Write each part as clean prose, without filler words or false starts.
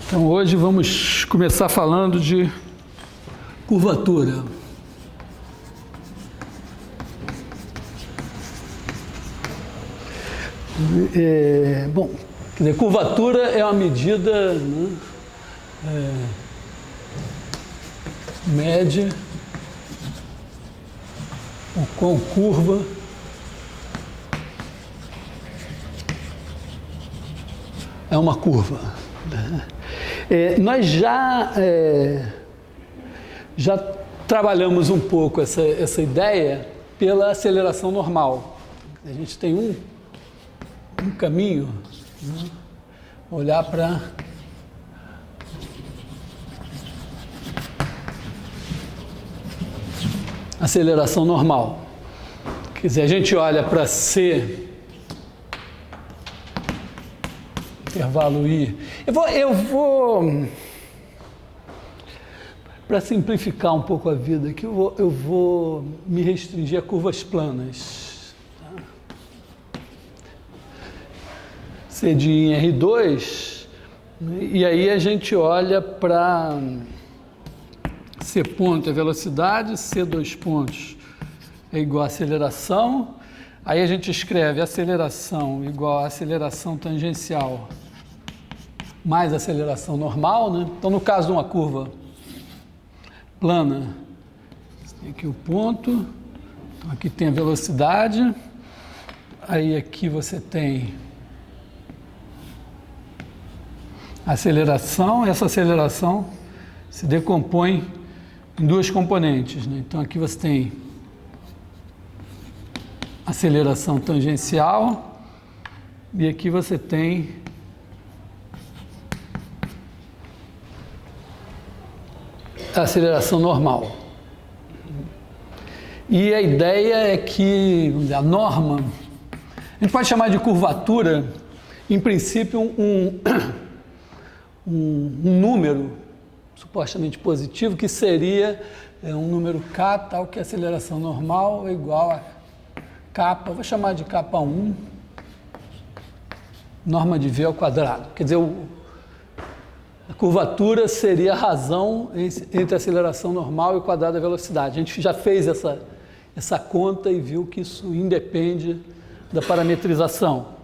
Então hoje vamos começar falando de curvatura. Bom, quer dizer, curvatura é uma medida, né, mede o quão curva é uma curva. Nós já trabalhamos um pouco essa ideia pela aceleração normal. A gente tem um caminho, né? Olhar para aceleração normal. Quer dizer, a gente olha para C, intervalo I. Eu vou para simplificar um pouco a vida aqui, eu vou me restringir a curvas planas. Tá? C de I em R2, e aí a gente olha para C ponto é velocidade, C dois pontos é igual a aceleração, aí a gente escreve aceleração igual a aceleração tangencial mais aceleração normal, né? Então, no caso de uma curva plana, tem aqui o ponto, então aqui tem a velocidade, aí aqui você tem a aceleração, essa aceleração se decompõe em duas componentes, né? Então, aqui você tem aceleração tangencial e aqui você tem a aceleração normal. E a ideia é que a norma, a gente pode chamar de curvatura, em princípio, um número supostamente positivo, que seria um número k, tal que a aceleração normal é igual a kappa, vou chamar de kappa1, norma de V ao quadrado. Quer dizer, a curvatura seria a razão entre a aceleração normal e o quadrado da velocidade. A gente já fez essa conta e viu que isso independe da parametrização.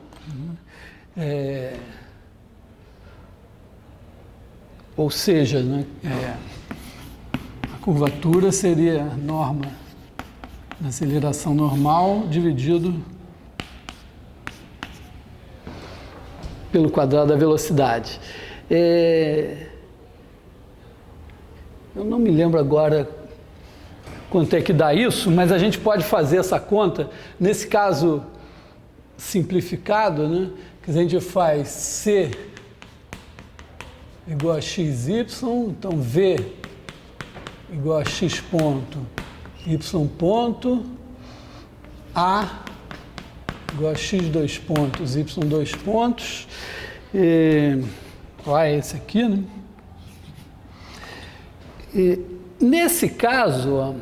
Ou seja, né, a curvatura seria a norma da aceleração normal dividido pelo quadrado da velocidade. Eu não me lembro agora quanto é que dá isso, mas a gente pode fazer essa conta. Nesse caso simplificado, né, que a gente faz C igual a XY, então V igual a X ponto, Y ponto, A igual a X dois pontos, Y dois pontos, qual é esse aqui, né? E nesse caso, ó,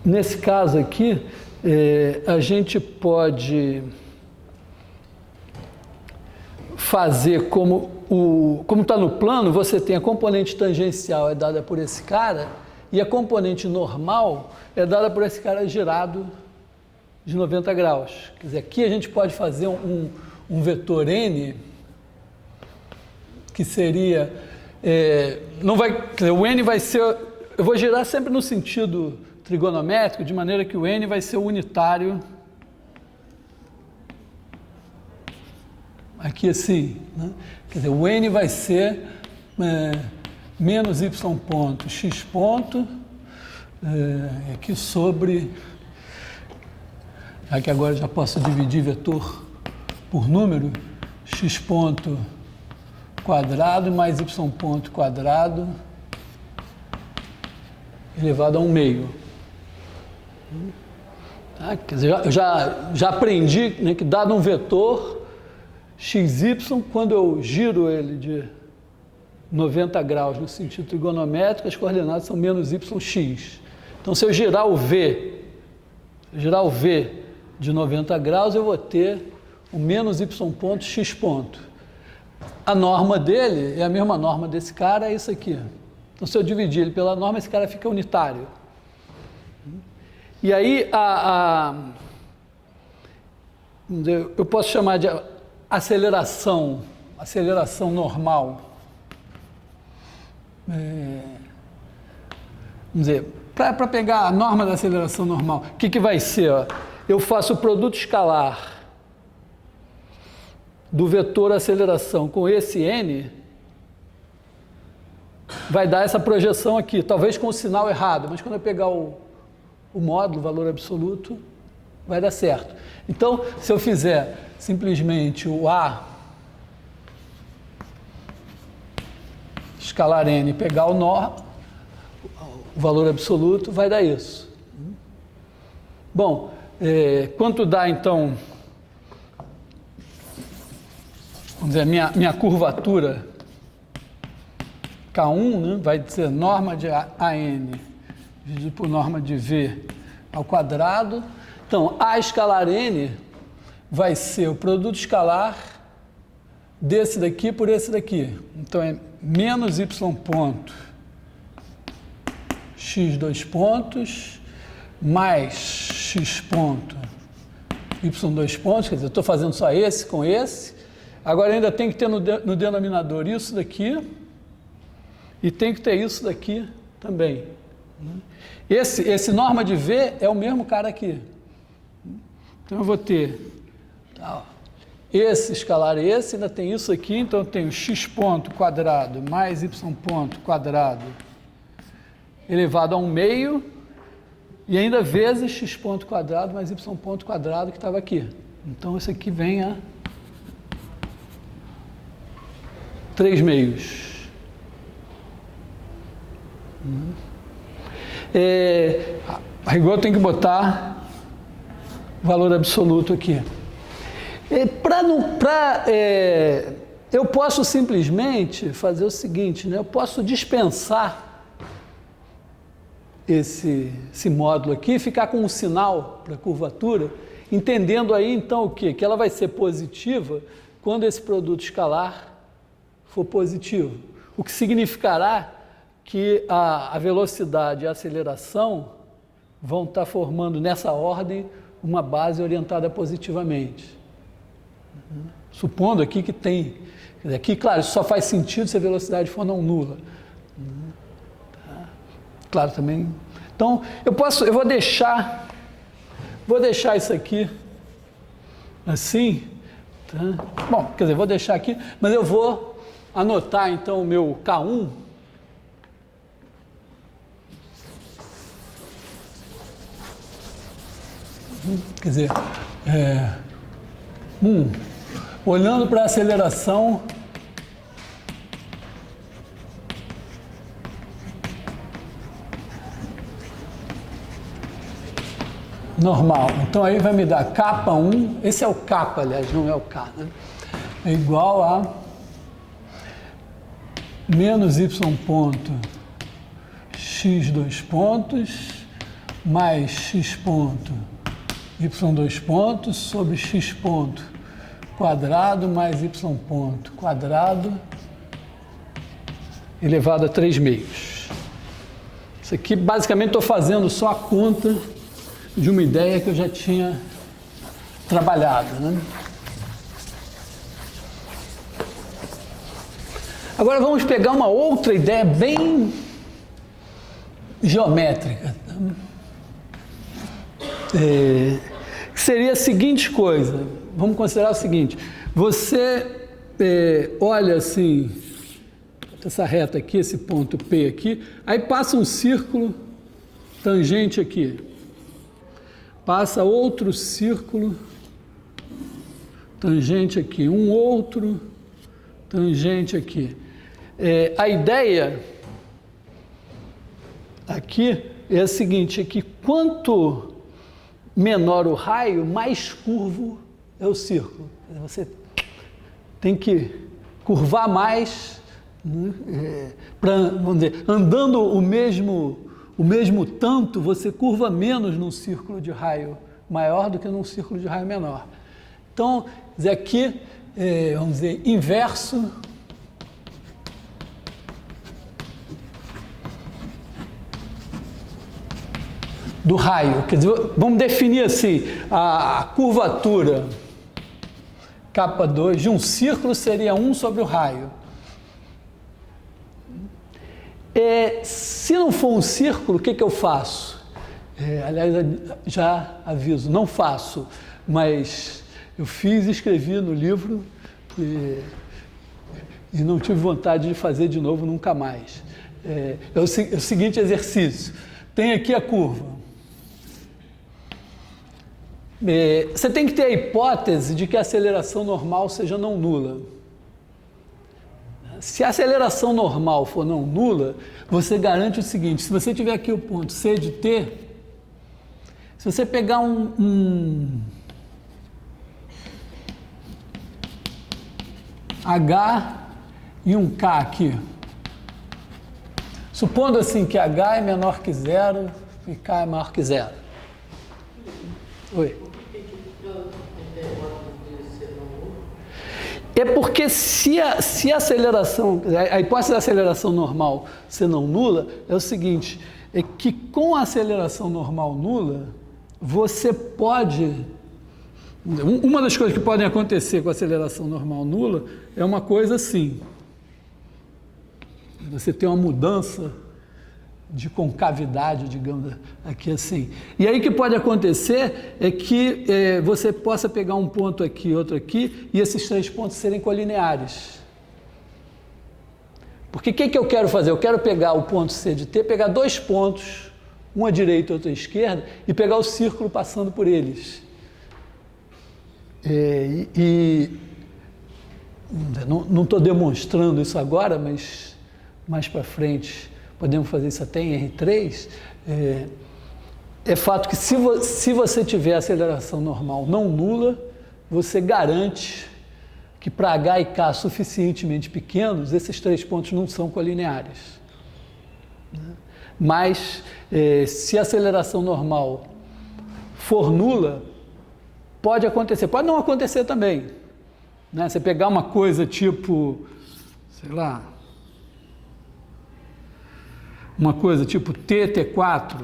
nesse caso aqui, a gente pode fazer como está no plano, você tem a componente tangencial é dada por esse cara e a componente normal é dada por esse cara girado de 90 graus. Quer dizer, aqui a gente pode fazer um vetor n que seria, não vai, quer dizer, o n vai ser, eu vou girar sempre no sentido trigonométrico, de maneira que o n vai ser o unitário, aqui assim, né? Quer dizer, o n vai ser menos y ponto, x ponto, aqui sobre, aqui agora eu já posso dividir vetor por número, x ponto quadrado mais y ponto quadrado elevado a 1 meio. Tá? Quer dizer, eu já aprendi, né, que dado um vetor xy, quando eu giro ele de 90 graus no sentido trigonométrico, as coordenadas são menos yx. Então, se eu girar o V de 90 graus, eu vou ter o menos y ponto, x ponto. A norma dele é a mesma norma desse cara, é isso aqui. Então, se eu dividir ele pela norma, esse cara fica unitário. E aí, eu posso chamar de aceleração normal. Vamos dizer, para pegar a norma da aceleração normal, o que vai ser? Ó? Eu faço o produto escalar do vetor aceleração com esse n, vai dar essa projeção aqui, talvez com o sinal errado, mas quando eu pegar o módulo, o valor absoluto, vai dar certo. Então, se eu fizer simplesmente o A escalar n e pegar o valor absoluto, vai dar isso. Bom, quanto dá então, vamos dizer, minha curvatura K1, né, vai ser norma de AN dividido por norma de V ao quadrado. Então, A escalar N vai ser o produto escalar desse daqui por esse daqui. Então, é menos y ponto x dois pontos mais x ponto y dois pontos, quer dizer, eu estou fazendo só esse com esse. Agora ainda tem que ter no denominador isso daqui e tem que ter isso daqui também. Esse norma de V é o mesmo cara aqui. Então eu vou ter esse escalar esse, ainda tem isso aqui, então eu tenho x ponto quadrado mais y ponto quadrado elevado a 1/2 e ainda vezes x ponto quadrado mais y ponto quadrado que estava aqui. Então isso aqui vem a 3/2. A rigor eu tenho que botar valor absoluto aqui. Eu posso simplesmente fazer o seguinte, né? Eu posso dispensar esse módulo aqui e ficar com um sinal para a curvatura, entendendo aí então o quê? Que ela vai ser positiva quando esse produto escalar for positivo, o que significará que a velocidade e a aceleração vão estar formando nessa ordem uma base orientada positivamente. Supondo aqui que tem, aqui, claro, isso só faz sentido se a velocidade for não nula. Claro, também. Então, eu vou deixar isso aqui assim, tá? Bom, quer dizer, vou deixar aqui, mas eu vou anotar então o meu K1. Quer dizer, olhando para a aceleração normal. Então aí vai me dar K1, esse é o K, aliás, não é o K, né? É igual a menos y ponto x dois pontos mais x ponto y dois pontos sobre x ponto quadrado mais y ponto quadrado elevado a 3/2. Isso aqui basicamente estou fazendo só a conta de uma ideia que eu já tinha trabalhado, né? Agora vamos pegar uma outra ideia bem geométrica. Que seria a seguinte coisa, vamos considerar o seguinte, você olha assim, essa reta aqui, esse ponto P aqui, aí passa um círculo tangente aqui, passa outro círculo tangente aqui, um outro tangente aqui. A ideia aqui é a seguinte, é que quanto menor o raio, mais curvo é o círculo. Você tem que curvar mais, né? Vamos dizer, andando o mesmo tanto, você curva menos num círculo de raio maior do que num círculo de raio menor. Então, dizer aqui, vamos dizer, inverso do raio. Quer dizer, vamos definir assim, a curvatura K2 de um círculo seria 1 sobre o raio. Se não for um círculo, o que eu faço? Aliás, já aviso, não faço, mas eu fiz e escrevi no livro e não tive vontade de fazer de novo nunca mais. É o seguinte exercício, tem aqui a curva. Você tem que ter a hipótese de que a aceleração normal seja não nula. Se a aceleração normal for não nula, você garante o seguinte, se você tiver aqui o ponto C de t, se você pegar um H e um K aqui, supondo assim que H é menor que zero e K é maior que zero. Oi. É porque se a aceleração, a hipótese da aceleração normal ser não nula, é o seguinte, é que com a aceleração normal nula, você pode, uma das coisas que podem acontecer com a aceleração normal nula é uma coisa assim, você tem uma mudança de concavidade, digamos aqui assim. E aí o que pode acontecer é que você possa pegar um ponto aqui, outro aqui, e esses três pontos serem colineares. Porque o que eu quero fazer? Eu quero pegar o ponto C de t, pegar dois pontos, um à direita e outro à esquerda, e pegar o círculo passando por eles. Não estou demonstrando isso agora, mas mais para frente podemos fazer isso até em R3, é fato que se você tiver aceleração normal não nula, você garante que para H e K suficientemente pequenos, esses três pontos não são colineares. Mas, se a aceleração normal for nula, pode acontecer, pode não acontecer também. Né? Você pegar uma coisa tipo, sei lá, uma coisa tipo T4,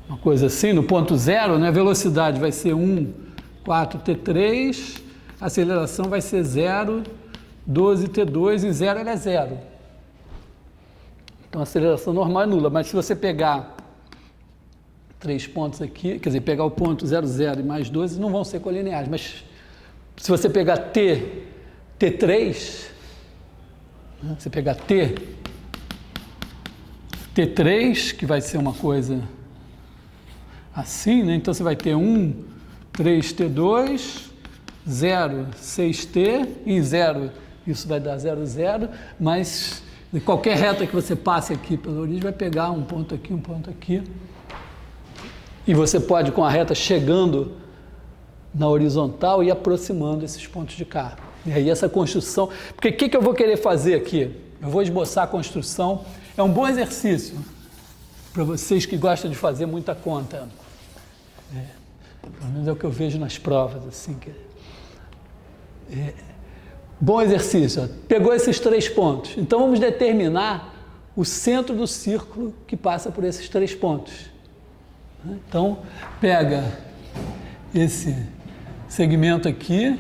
uma coisa assim, no ponto zero, né, a velocidade vai ser 1, 4, T3, a aceleração vai ser 0, 12, T2, em 0 ela é 0. Então a aceleração normal é nula, mas se você pegar três pontos aqui, quer dizer, pegar o ponto 0, 0 e mais 12, não vão ser colineares, mas se você pegar T3, você pegar T3, que vai ser uma coisa assim, né? Então você vai ter 1, 3T2, 0, 6T, em 0 isso vai dar 0, 0, mas qualquer reta que você passe aqui pela origem vai pegar um ponto aqui, e você pode, com a reta chegando na horizontal, ir aproximando esses pontos de cá. E aí essa construção, porque o que eu vou querer fazer aqui? Eu vou esboçar a construção, é um bom exercício para vocês que gostam de fazer muita conta. Pelo menos é o que eu vejo nas provas, assim. Bom exercício, ó. Pegou esses três pontos, então vamos determinar o centro do círculo que passa por esses três pontos. Então, pega esse segmento aqui,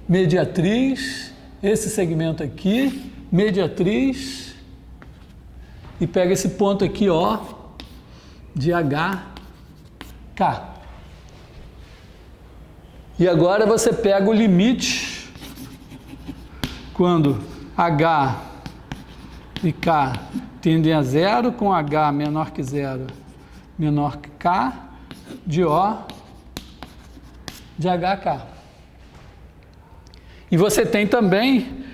mediatriz, esse segmento aqui, mediatriz, e pega esse ponto aqui, ó, de HK. E agora você pega o limite quando H e K tendem a zero, com H menor que zero, menor que K, de O de HK. E você tem também,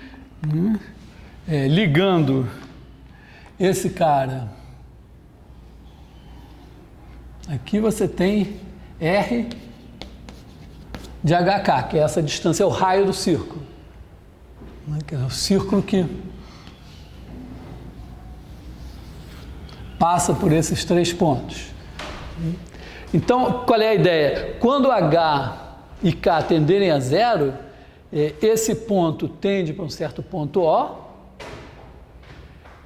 ligando esse cara, aqui você tem R de HK, que é essa distância, é o raio do círculo. Que é o círculo que passa por esses três pontos. Então, qual é a ideia? Quando H e K tenderem a zero, esse ponto tende para um certo ponto O,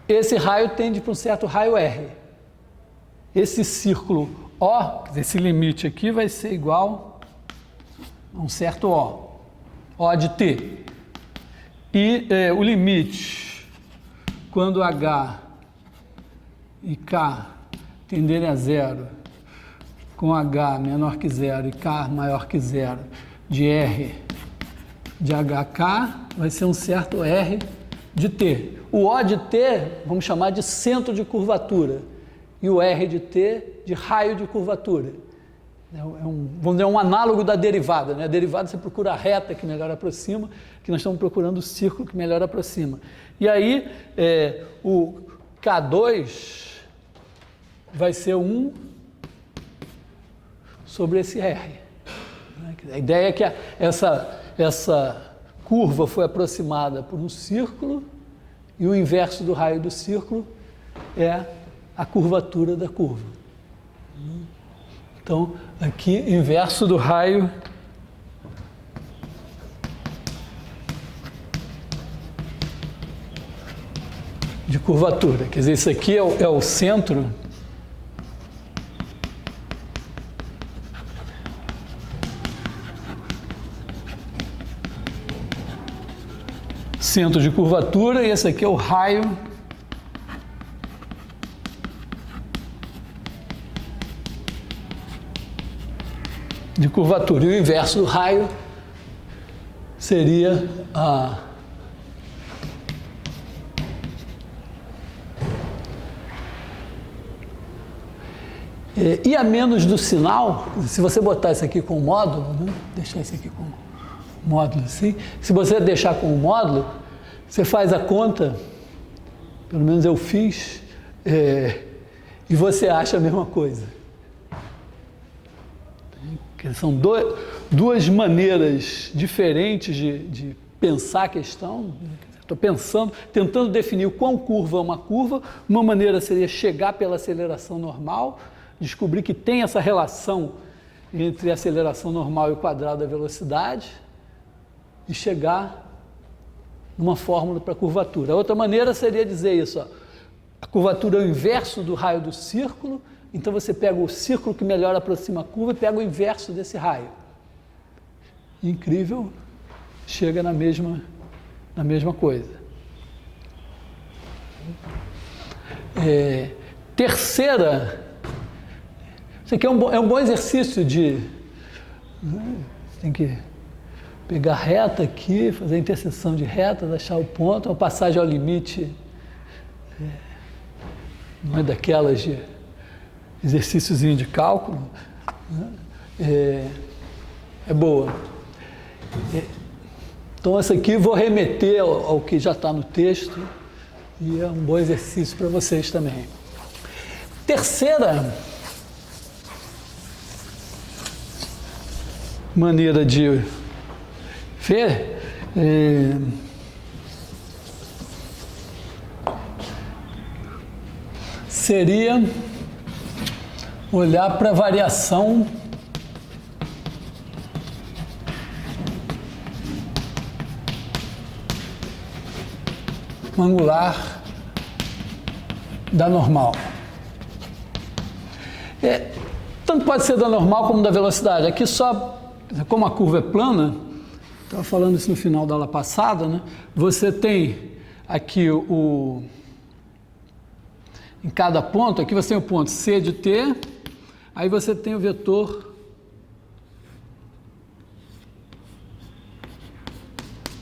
esse raio tende para um certo raio R. Esse círculo O, esse limite aqui, vai ser igual a um certo O de T. E o limite, quando H e K tenderem a zero, com H menor que zero e K maior que zero, de R de HK, vai ser um certo R de T. O O de T, vamos chamar de centro de curvatura, e o R de T de raio de curvatura. Vamos dizer, um análogo da derivada, né? A derivada você procura a reta que melhor aproxima, que nós estamos procurando o círculo que melhor aproxima. E aí, o K2 vai ser 1 sobre esse R. A ideia é que essa curva foi aproximada por um círculo e o inverso do raio do círculo é a curvatura da curva. Então, aqui, inverso do raio de curvatura. Quer dizer, isso aqui é o centro de curvatura, e esse aqui é o raio de curvatura. E o inverso do raio seria a e a menos do sinal, se você botar isso aqui com o módulo, né? Deixar isso aqui com o módulo assim, se você deixar com o módulo, você faz a conta, pelo menos eu fiz, e você acha a mesma coisa. São duas maneiras diferentes de pensar a questão. Estou tentando definir o quão curva é uma curva. Uma maneira seria chegar pela aceleração normal, descobrir que tem essa relação entre a aceleração normal e o quadrado da velocidade e chegar numa fórmula para a curvatura. A outra maneira seria dizer isso, ó, a curvatura é o inverso do raio do círculo, então você pega o círculo que melhor aproxima a curva e pega o inverso desse raio. Incrível, chega na mesma coisa. Terceira, isso aqui é um bom exercício tem que pegar reta aqui, fazer a interseção de retas, achar o ponto, uma passagem ao limite, não é daquelas de exercíciozinho de cálculo, né? É boa. Então essa aqui vou remeter ao que já está no texto e é um bom exercício para vocês também. Terceira maneira de ver seria olhar para a variação angular da normal. Tanto pode ser da normal como da velocidade. Aqui só, como a curva é plana, estava falando isso no final da aula passada, né? Você tem aqui em cada ponto, aqui você tem o ponto C de T, aí você tem o vetor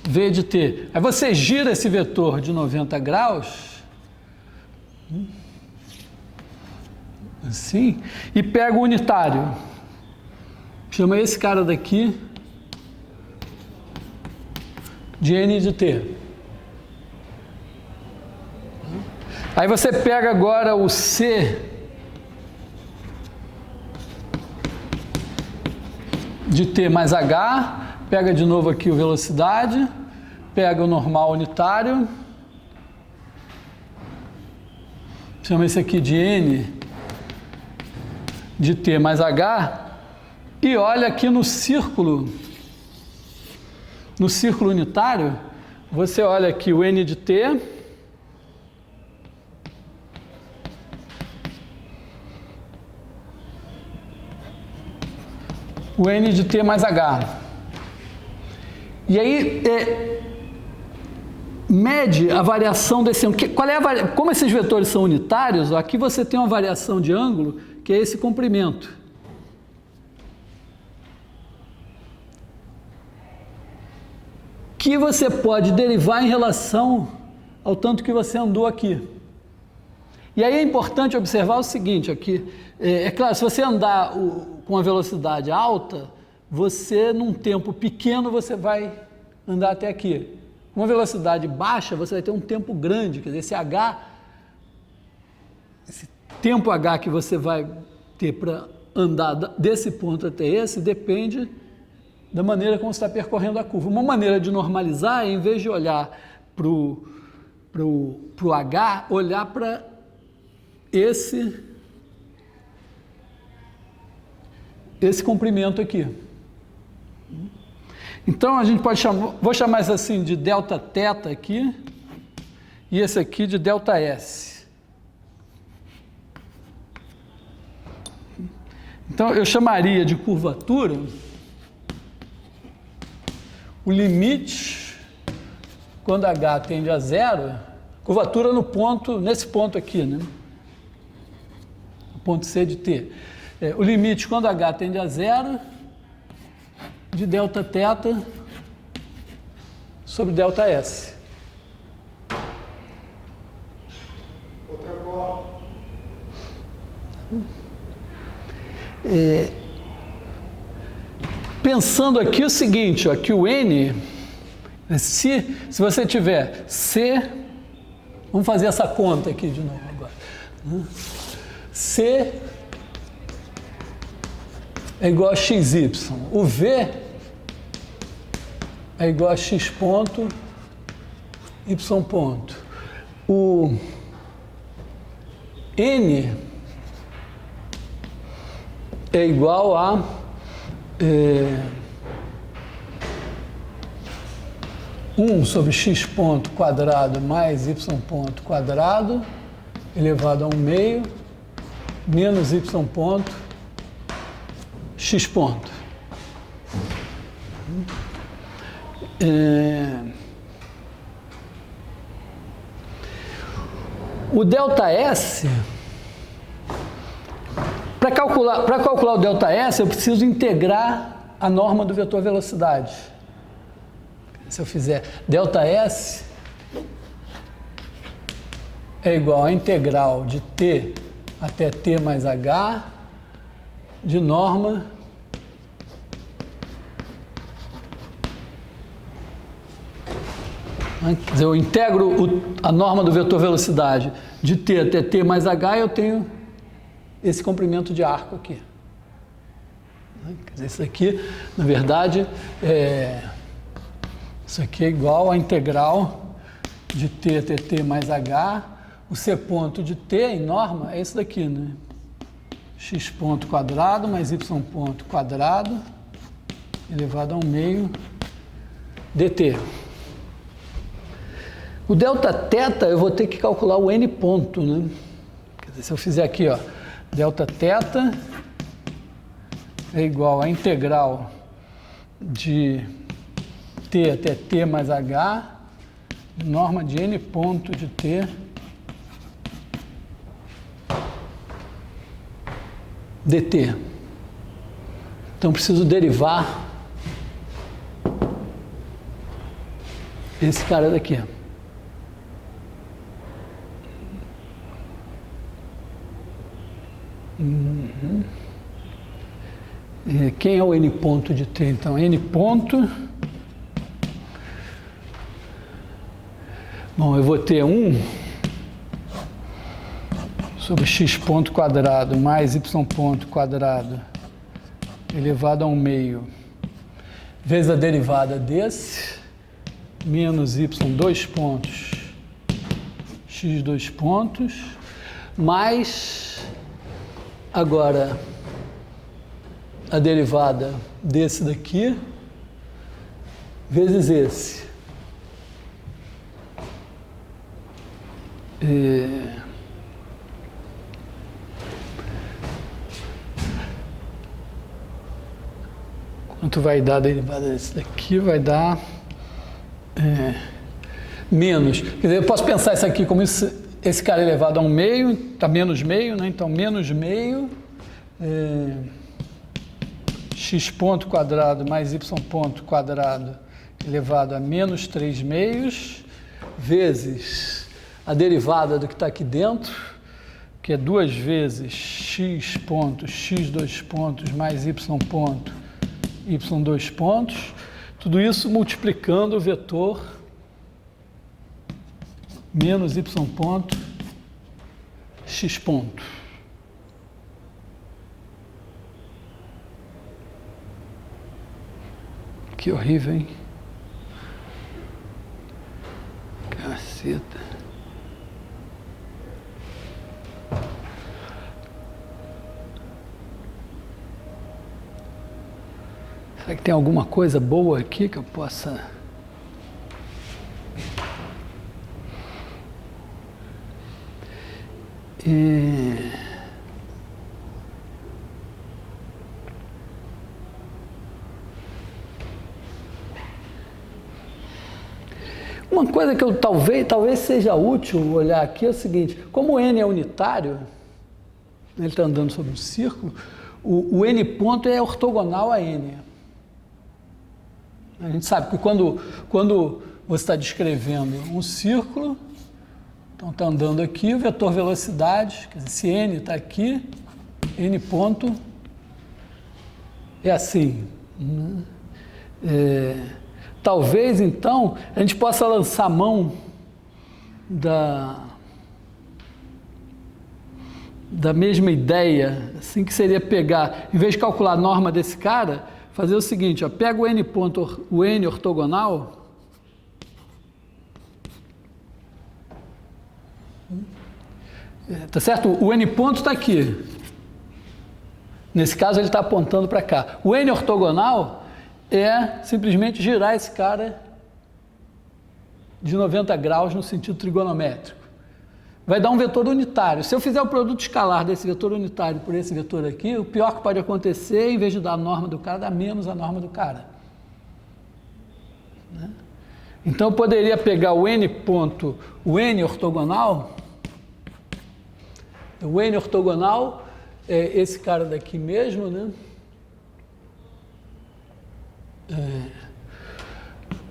V de T. Aí você gira esse vetor de 90 graus, assim, e pega o unitário. Chama esse cara daqui de N de T. Aí você pega agora o C de T mais H, pega de novo aqui o velocidade, pega o normal unitário, chama esse aqui de N de T mais H, e olha aqui no círculo unitário, você olha aqui o N de T, o N de T mais H. E aí, mede a variação desse ângulo. Qual é como esses vetores são unitários, aqui você tem uma variação de ângulo, que é esse comprimento. Que você pode derivar em relação ao tanto que você andou aqui. E aí é importante observar o seguinte aqui, é claro, se você andar com uma velocidade alta, você num tempo pequeno você vai andar até aqui. Com uma velocidade baixa você vai ter um tempo grande, quer dizer, esse tempo H que você vai ter para andar desse ponto até esse depende da maneira como você está percorrendo a curva. Uma maneira de normalizar é, em vez de olhar para o H, olhar para esse comprimento aqui. Então a gente pode chamar, vou chamar isso assim de delta θ aqui, e esse aqui de delta S. Então eu chamaria de curvatura o limite quando H tende a zero, curvatura no ponto, nesse ponto aqui, né? O ponto C de T. O limite quando H tende a zero de delta θ sobre delta S. Outra forma. Pensando aqui o seguinte, ó, que o N, se você tiver C, vamos fazer essa conta aqui de novo agora. C é igual a XY. O V é igual a X ponto, Y ponto. O N é igual a 1 sobre x ponto quadrado mais y ponto quadrado elevado a 1/2 menos y ponto x ponto. O delta S, para calcular o delta S, eu preciso integrar a norma do vetor velocidade. Se eu fizer delta S é igual a integral de t até t mais h de norma quer dizer, eu integro a norma do vetor velocidade de t até t mais h, eu tenho esse comprimento de arco aqui. Quer dizer, isso aqui, na verdade, isso aqui é igual a integral de t até t mais h, o c ponto de t em norma é isso daqui, né? X ponto quadrado mais y ponto quadrado elevado a 1/2 dt. O delta θ eu vou ter que calcular o n ponto, né? Quer dizer, se eu fizer aqui, ó, delta θ é igual a integral de t até t mais h, norma de n ponto de t dt. Então preciso derivar esse cara daqui. Quem é o n ponto de t? Então, n ponto... Bom, eu vou ter 1 sobre x ponto quadrado mais y ponto quadrado elevado a 1/2 vezes a derivada desse, menos y 2 pontos, x 2 pontos, mais, agora, a derivada desse daqui vezes esse. Quanto vai dar a derivada desse daqui? Vai dar menos. Quer dizer, eu posso pensar isso aqui como esse cara elevado a 1/2, está menos meio, né? Então, menos meio, x ponto quadrado mais y ponto quadrado elevado a menos 3/2, vezes a derivada do que está aqui dentro, que é 2 vezes x ponto, x2 pontos, mais y ponto, y2 pontos, tudo isso multiplicando o vetor menos y ponto, x ponto. Que horrível, hein? Caceta. Será que tem alguma coisa boa aqui que eu possa... Uma coisa que eu talvez seja útil olhar aqui é o seguinte: como o n é unitário, ele está andando sobre um círculo, o n ponto é ortogonal a n. A gente sabe que quando você está descrevendo um círculo, então está andando aqui, o vetor velocidade, quer dizer, se n está aqui, n ponto é assim. Talvez, então, a gente possa lançar mão da mesma ideia, assim, que seria pegar, em vez de calcular a norma desse cara, fazer o seguinte, ó, pega o n ponto, o n ortogonal, tá certo? O n ponto está aqui. Nesse caso, ele está apontando para cá. O n ortogonal é simplesmente girar esse cara de 90 graus no sentido trigonométrico. Vai dar um vetor unitário. Se eu fizer o produto escalar desse vetor unitário por esse vetor aqui, o pior que pode acontecer, em vez de dar a norma do cara, dá menos a norma do cara. Né? Então, eu poderia pegar o n ponto, o n ortogonal. O n ortogonal é esse cara daqui mesmo, né?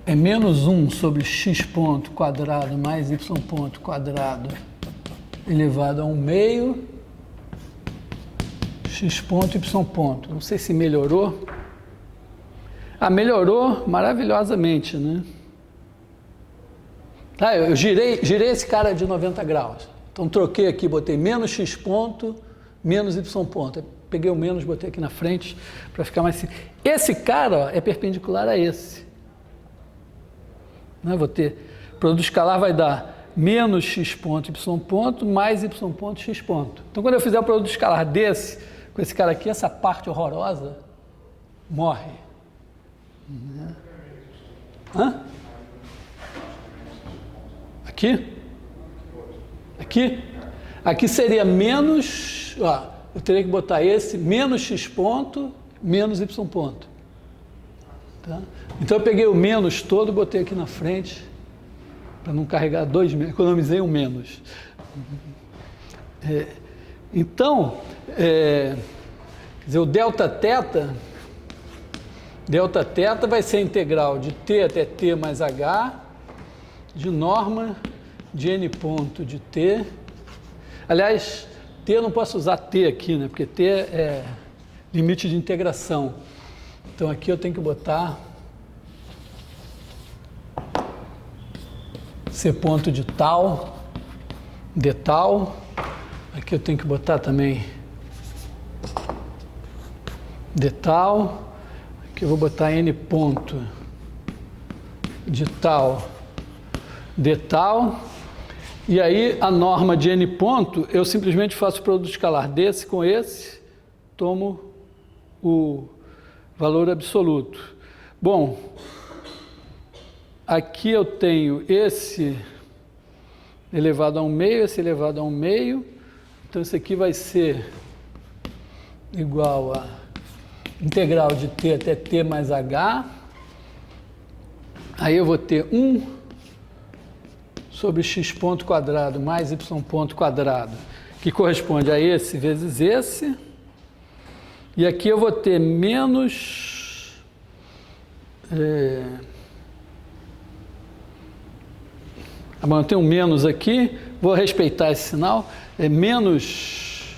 É menos 1 sobre x ponto quadrado mais y ponto quadrado elevado a 1/2 x ponto y ponto. Não sei se melhorou. Melhorou maravilhosamente, né? Tá, eu girei esse cara de 90 graus. Então troquei aqui, botei menos x ponto, menos y ponto. Peguei o menos, botei aqui na frente para ficar mais simples. Esse cara, ó, é perpendicular a esse. Vou ter, produto escalar vai dar menos x ponto, y ponto, mais y ponto, x ponto. Então, quando eu fizer o produto escalar desse, com esse cara aqui, essa parte horrorosa morre. Hã? Aqui? Aqui? Aqui seria menos, ó, eu teria que botar esse, menos x ponto, menos y ponto. Tá? Então eu peguei o menos todo e botei aqui na frente, para não carregar dois menos, economizei um menos. Então, quer dizer, o delta θ vai ser a integral de t até t mais h, de norma de n ponto de t. Aliás, t eu não posso usar t aqui, né? Porque t é limite de integração. Então aqui eu tenho que botar c ponto de tal, d tal. Aqui eu tenho que botar também d tal. Aqui eu vou botar n ponto de tal, d tal. E aí a norma de n ponto, eu simplesmente faço o produto escalar desse com esse, tomo o valor absoluto. Bom, aqui eu tenho esse elevado a 1/2, esse elevado a 1/2, então isso aqui vai ser igual a integral de t até t mais h, aí eu vou ter 1 sobre x ponto quadrado mais y ponto quadrado, que corresponde a esse vezes esse, e aqui eu vou ter menos bom, eu tenho um menos aqui, vou respeitar esse sinal, é menos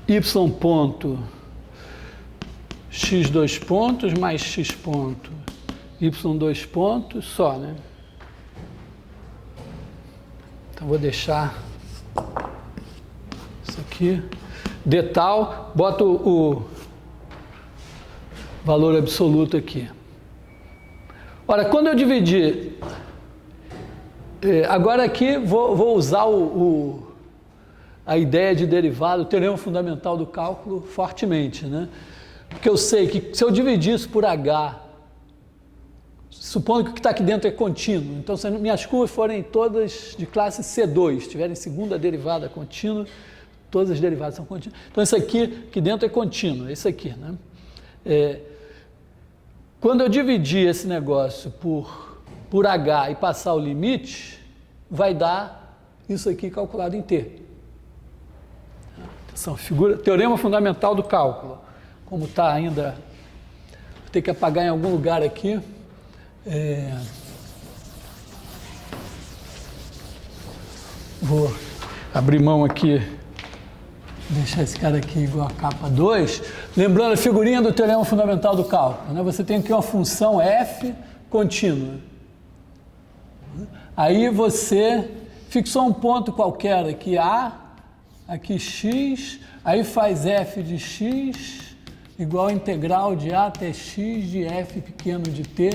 y ponto x 2 pontos mais x ponto y 2 pontos só, né? Então vou deixar isso aqui, d tal, boto o valor absoluto aqui. Ora, quando eu dividir, agora aqui vou usar a ideia de derivado, o teorema fundamental do cálculo fortemente, né? Porque eu sei que se eu dividir isso por h, supondo que o que está aqui dentro é contínuo, então se minhas curvas forem todas de classe C2, tiverem segunda derivada contínua, todas as derivadas são contínuas. Então isso aqui dentro é contínuo, isso aqui, né? Quando eu dividir esse negócio por h e passar o limite, vai dar isso aqui calculado em t. Atenção, teorema fundamental do cálculo. Como está ainda, vou ter que apagar em algum lugar aqui. Vou abrir mão aqui, deixar esse cara aqui igual a capa 2. Lembrando a figurinha do teorema fundamental do cálculo, né? Você tem aqui uma função f contínua. Aí você fixou um ponto qualquer aqui A, aqui x, aí faz f de x igual a integral de a até x de f pequeno de t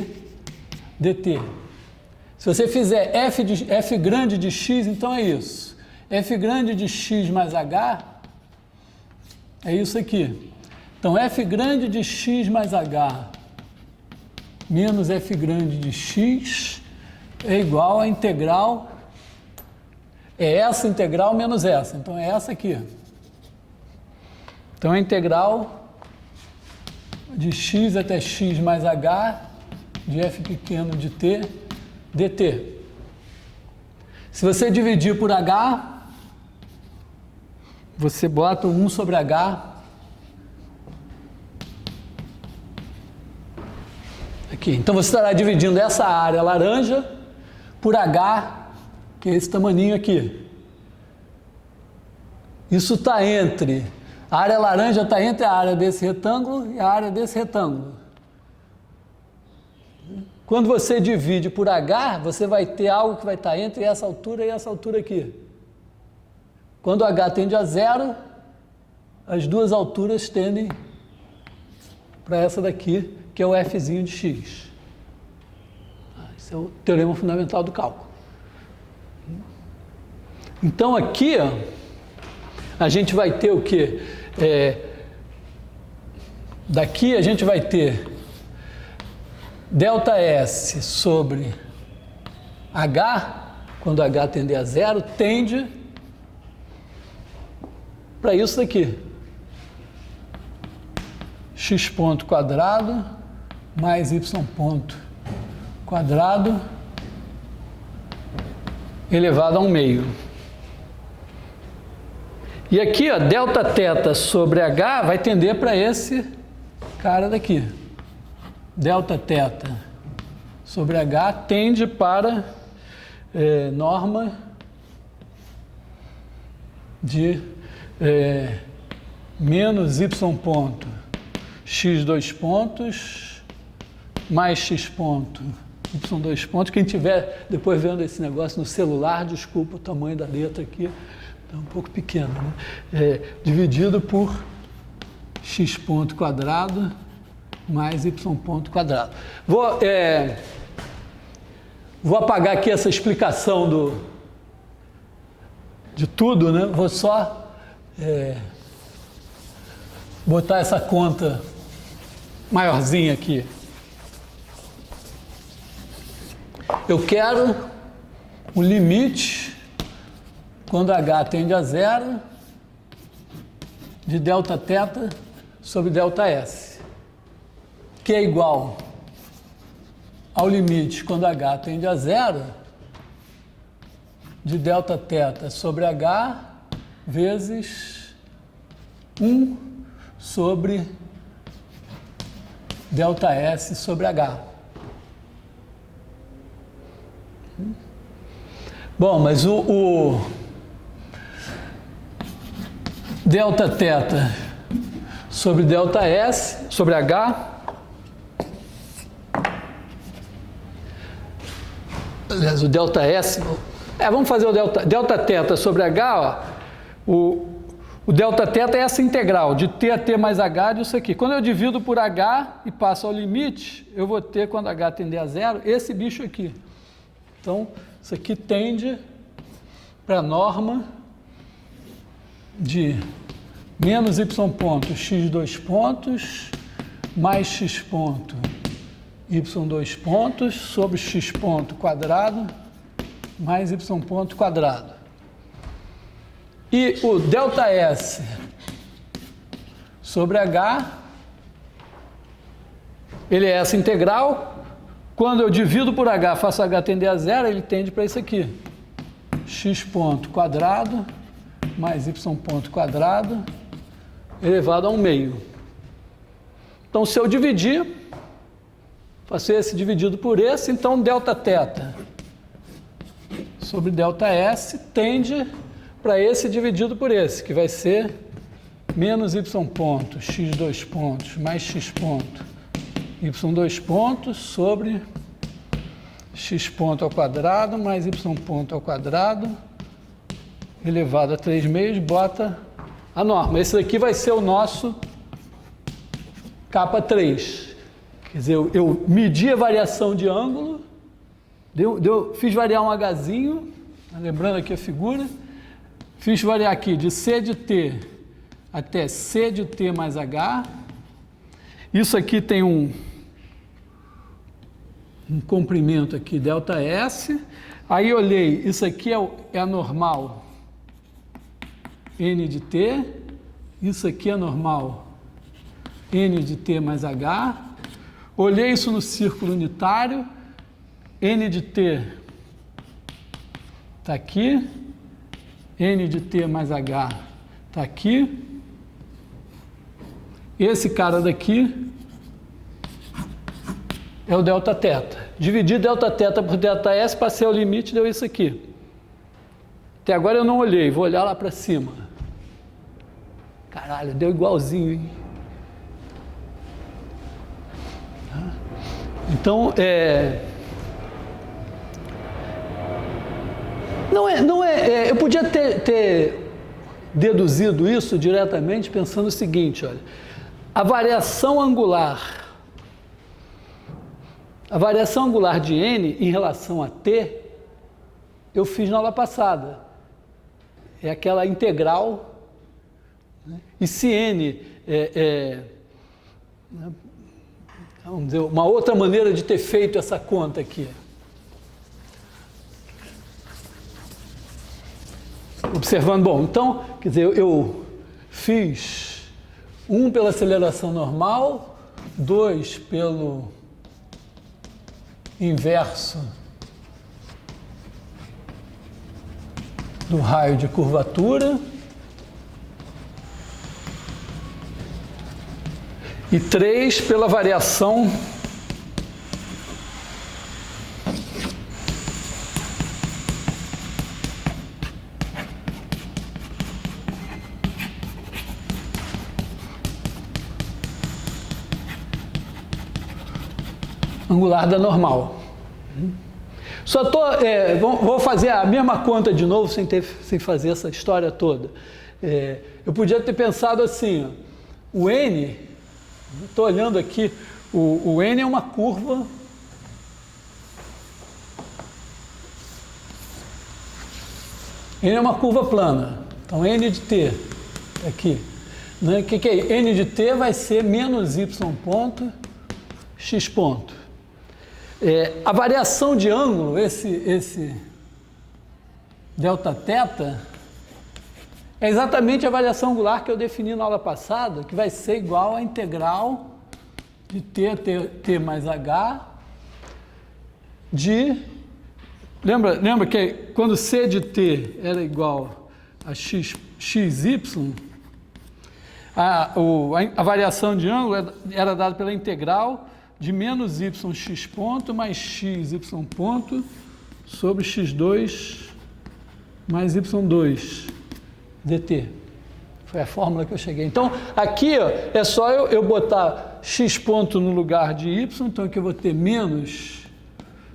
dt. Se você fizer f grande de x, então é isso. F grande de x mais h é isso aqui. Então, f grande de x mais h menos f grande de x é igual a integral, é essa integral menos essa, então é essa aqui. Então, a integral de x até x mais h de f pequeno de t dt. Se você dividir por h, você bota 1 sobre h aqui. Então você estará dividindo essa área laranja por h, que é esse tamaninho aqui. Isso está entre, a área laranja está entre a área desse retângulo e a área desse retângulo. Quando você divide por h, você vai ter algo que vai estar entre essa altura e essa altura aqui. Quando h tende a zero, as duas alturas tendem para essa daqui, que é o fzinho de x. Esse é o teorema fundamental do cálculo. Então aqui, ó, a gente vai ter o quê? Daqui a gente vai ter ΔS sobre H, quando H tender a zero, tende para isso daqui. X ponto quadrado mais Y ponto quadrado elevado a 1/2. E aqui, ó, Δθ sobre H vai tender para esse cara daqui. Δθ sobre H tende para norma de menos Y ponto x 2 pontos mais x ponto y 2 pontos. Quem estiver depois vendo esse negócio no celular, desculpa o tamanho da letra aqui, está um pouco pequeno, né? Dividido por x ponto quadrado mais y ponto quadrado. Vou apagar aqui essa explicação de tudo, né? Vou só botar essa conta maiorzinha aqui. Eu quero o limite, quando h tende a zero, de Δθ sobre ΔS, que é igual ao limite, quando h tende a zero, de Δθ sobre h vezes 1 sobre ΔS sobre h. Bom, mas o Δθ sobre ΔS sobre h, aliás, o ΔS, vamos fazer o Δθ sobre h, ó, o Δθ é essa integral de t a t mais h disso aqui. Quando eu divido por h e passo ao limite, eu vou ter, quando h tender a zero, esse bicho aqui. Então, isso aqui tende para a norma de menos y ponto x 2 pontos mais x ponto y 2 pontos sobre x ponto quadrado mais y ponto quadrado. E o ΔS sobre h, ele é essa integral. Quando eu divido por h, faço h tender a zero, ele tende para isso aqui. X ponto quadrado mais y ponto quadrado elevado a 1 meio. Então, se eu dividir, faço esse dividido por esse, então Δθ sobre ΔS tende para esse dividido por esse, que vai ser menos y ponto, x 2 pontos, mais x ponto, y 2 pontos sobre x ponto ao quadrado, mais y ponto ao quadrado, elevado a 3 meios, bota a norma. Esse daqui vai ser o nosso K3. Quer dizer, eu medi a variação de ângulo, fiz variar um Hzinho, lembrando aqui a figura, fiz variar aqui de C de T até C de T mais H. Isso aqui tem um comprimento aqui, ΔS. Aí olhei, isso aqui é a normal N de T. Isso aqui é a normal N de T mais H. Olhei isso no círculo unitário. N de T está aqui. N de T mais H está aqui. Esse cara daqui é o Δθ. Dividi Δθ por ΔS, passei ao limite, deu isso aqui. Até agora eu não olhei, vou olhar lá para cima. Caralho, deu igualzinho, hein? Então, eu podia ter deduzido isso diretamente pensando o seguinte, olha, a variação angular de n em relação a t, eu fiz na aula passada. É aquela integral, né? E se n vamos dizer, uma outra maneira de ter feito essa conta aqui. Observando, bom, então, quer dizer, eu fiz 1 pela aceleração normal, 2 pelo inverso do raio de curvatura e 3 pela variação angular da normal. Só vou fazer a mesma conta de novo sem fazer essa história toda. Eu podia ter pensado assim, ó, o n, estou olhando aqui, o n é uma curva plana. Então n de t aqui. né? O que é? N de t vai ser menos y ponto, x ponto. A variação de ângulo, esse delta θ, é exatamente a variação angular que eu defini na aula passada, que vai ser igual à integral de t mais h de... Lembra que quando c de t era igual a xy, a variação de ângulo era dada pela integral de menos yx ponto mais xy ponto sobre x2 mais y2 dt. Foi a fórmula que eu cheguei. Então, aqui ó, é só eu botar x ponto no lugar de y, então aqui eu vou ter menos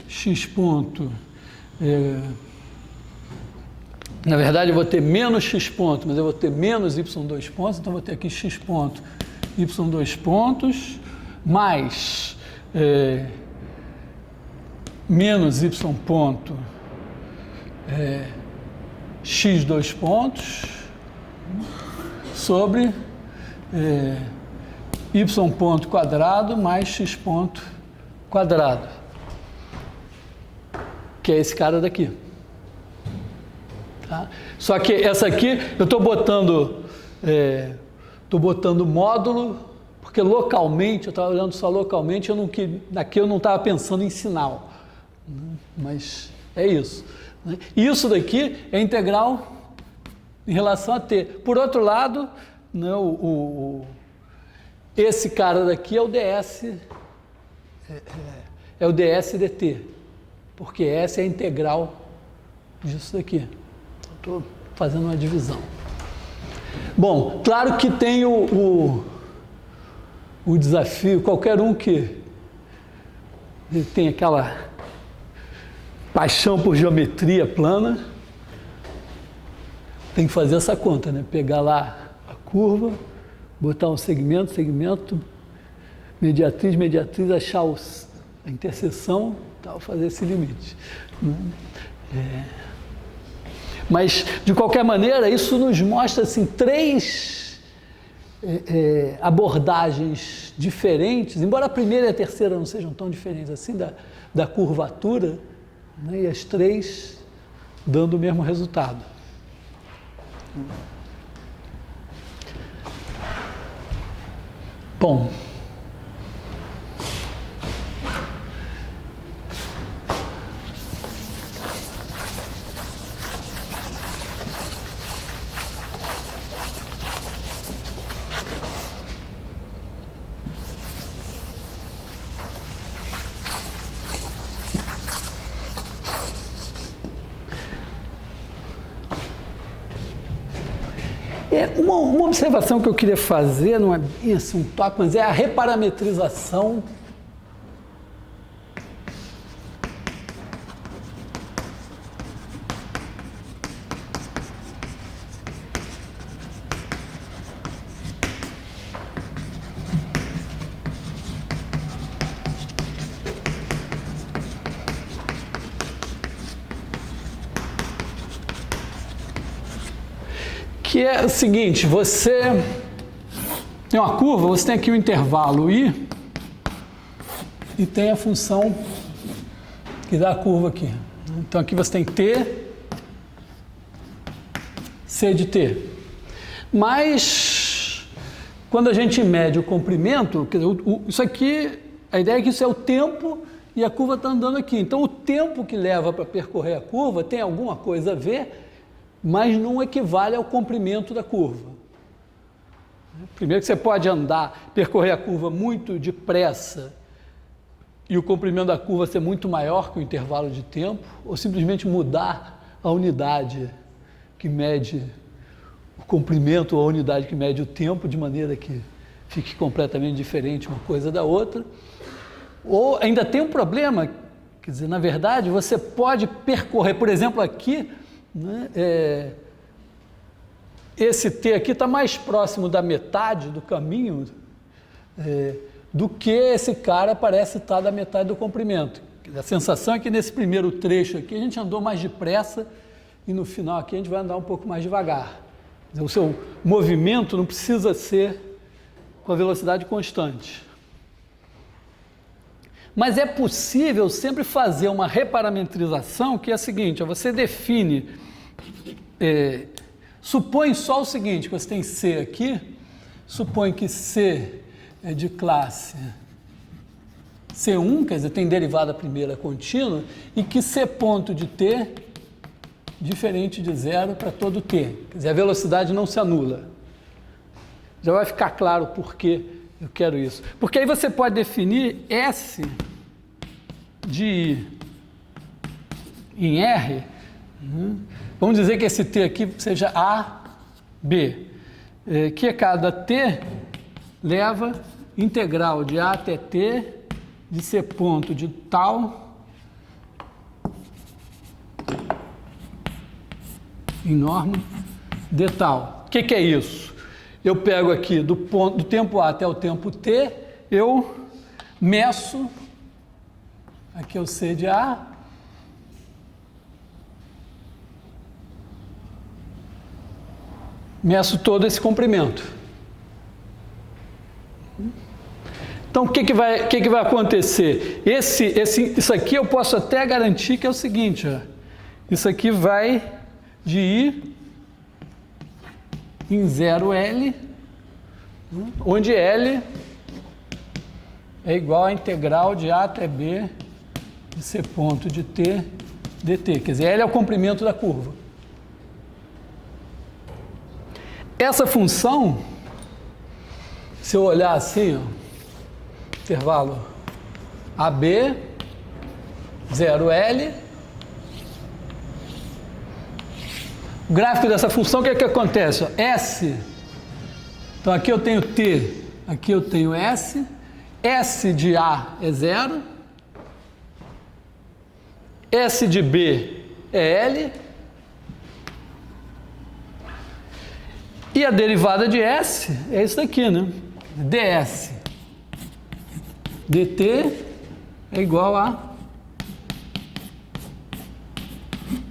x ponto, na verdade eu vou ter menos x ponto, mas eu vou ter menos y2 pontos, então eu vou ter aqui x ponto, y2 pontos, mais menos y ponto, x2 pontos, sobre y ponto quadrado mais x ponto quadrado, que é esse cara daqui. Tá? Só que essa aqui eu estou botando módulo, porque localmente, eu estava olhando só localmente, aqui eu não estava pensando em sinal, né? Mas é isso. Né? Isso daqui é integral em relação a t. Por outro lado, né, esse cara daqui é o ds, é o ds dt, porque essa é a integral disso daqui. Estou fazendo uma divisão. Bom, claro que tem o desafio, qualquer um que tem aquela paixão por geometria plana, tem que fazer essa conta, né? Pegar lá a curva, botar um segmento, mediatriz, achar a interseção, tal, fazer esse limite. Mas, de qualquer maneira, isso nos mostra assim, três abordagens diferentes, embora a primeira e a terceira não sejam tão diferentes assim, da curvatura, né? E as três dando o mesmo resultado. Bom, uma observação que eu queria fazer, não é bem assim um toque, mas é a reparametrização que é o seguinte, você tem uma curva, você tem aqui o intervalo I e tem a função que dá a curva aqui. Então aqui você tem T, C de T. Mas quando a gente mede o comprimento, isso aqui, a ideia é que isso é o tempo e a curva está andando aqui. Então o tempo que leva para percorrer a curva tem alguma coisa a ver, mas não equivale ao comprimento da curva. Primeiro que você pode percorrer a curva muito depressa e o comprimento da curva ser muito maior que o intervalo de tempo, ou simplesmente mudar a unidade que mede o comprimento ou a unidade que mede o tempo, de maneira que fique completamente diferente uma coisa da outra. Ou ainda tem um problema, quer dizer, na verdade, você pode percorrer, por exemplo, aqui, né, esse T aqui está mais próximo da metade do caminho do que esse cara parece estar da metade do comprimento. A sensação é que nesse primeiro trecho aqui a gente andou mais depressa e no final aqui a gente vai andar um pouco mais devagar. O seu movimento não precisa ser com a velocidade constante. Mas é possível sempre fazer uma reparametrização, que é a seguinte: você define, supõe só o seguinte, que você tem C aqui, supõe que C é de classe C1, quer dizer, tem derivada primeira contínua, e que C ponto de T diferente de zero para todo T. Quer dizer, a velocidade não se anula. Já vai ficar claro por que eu quero isso. Porque aí você pode definir S de I em R. Vamos dizer que esse T aqui seja A, B. Que cada T leva integral de A até T de C ponto de tal em norma de tal. O que é isso? Eu pego aqui do tempo A até o tempo T, eu meço, aqui é o C de A, meço todo esse comprimento. Então, o que vai acontecer? Isso aqui eu posso até garantir que é o seguinte, ó, isso aqui vai de I em 0L, onde L é igual a integral de A até B de C ponto de T dt. Quer dizer, L é o comprimento da curva. Essa função, se eu olhar assim, ó, intervalo AB, 0L, o gráfico dessa função, o que é que acontece? S, então aqui eu tenho T, aqui eu tenho S, S de A é 0, S de B é L, e a derivada de S é isso daqui, né? ds dt é igual a,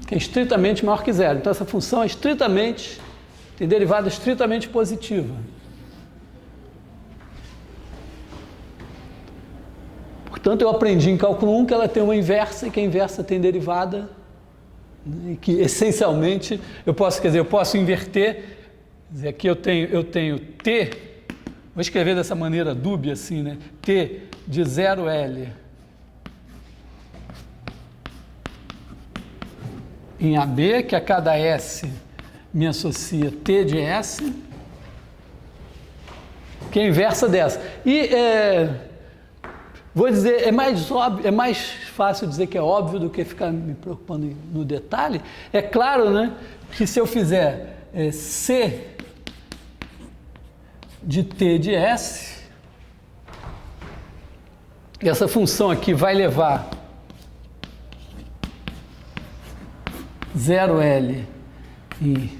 que é estritamente maior que zero. Então essa função é estritamente, tem derivada estritamente positiva. Portanto, eu aprendi em cálculo 1 que ela tem uma inversa e que a inversa tem derivada, né, e que essencialmente eu posso inverter. Quer dizer, aqui eu tenho T, vou escrever dessa maneira dúbia assim, né? T de 0L em AB, que a cada S me associa T de S, que é a inversa dessa. E vou dizer, é mais fácil dizer que é óbvio do que ficar me preocupando no detalhe. É claro, né, que se eu fizer C de T de S, essa função aqui vai levar 0L em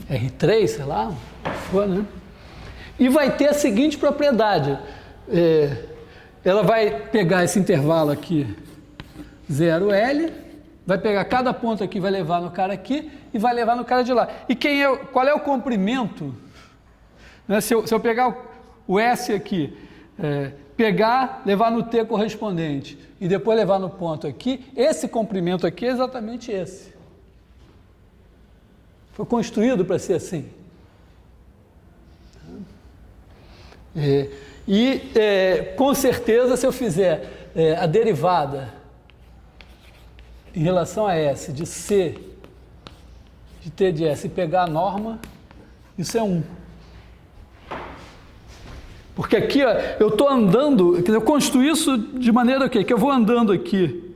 R3, sei lá, o que for, né? E vai ter a seguinte propriedade. Ela vai pegar esse intervalo aqui, 0L, vai pegar cada ponto aqui, vai levar no cara aqui e vai levar no cara de lá. E qual é o comprimento? Né? Se eu pegar o S aqui, levar no T correspondente e depois levar no ponto aqui, esse comprimento aqui é exatamente esse. Foi construído para ser assim. Com certeza, se eu fizer a derivada em relação a S de C de T de S e pegar a norma, isso é 1. Porque aqui, ó, eu estou andando, quer dizer, eu construo isso de maneira que eu vou andando aqui,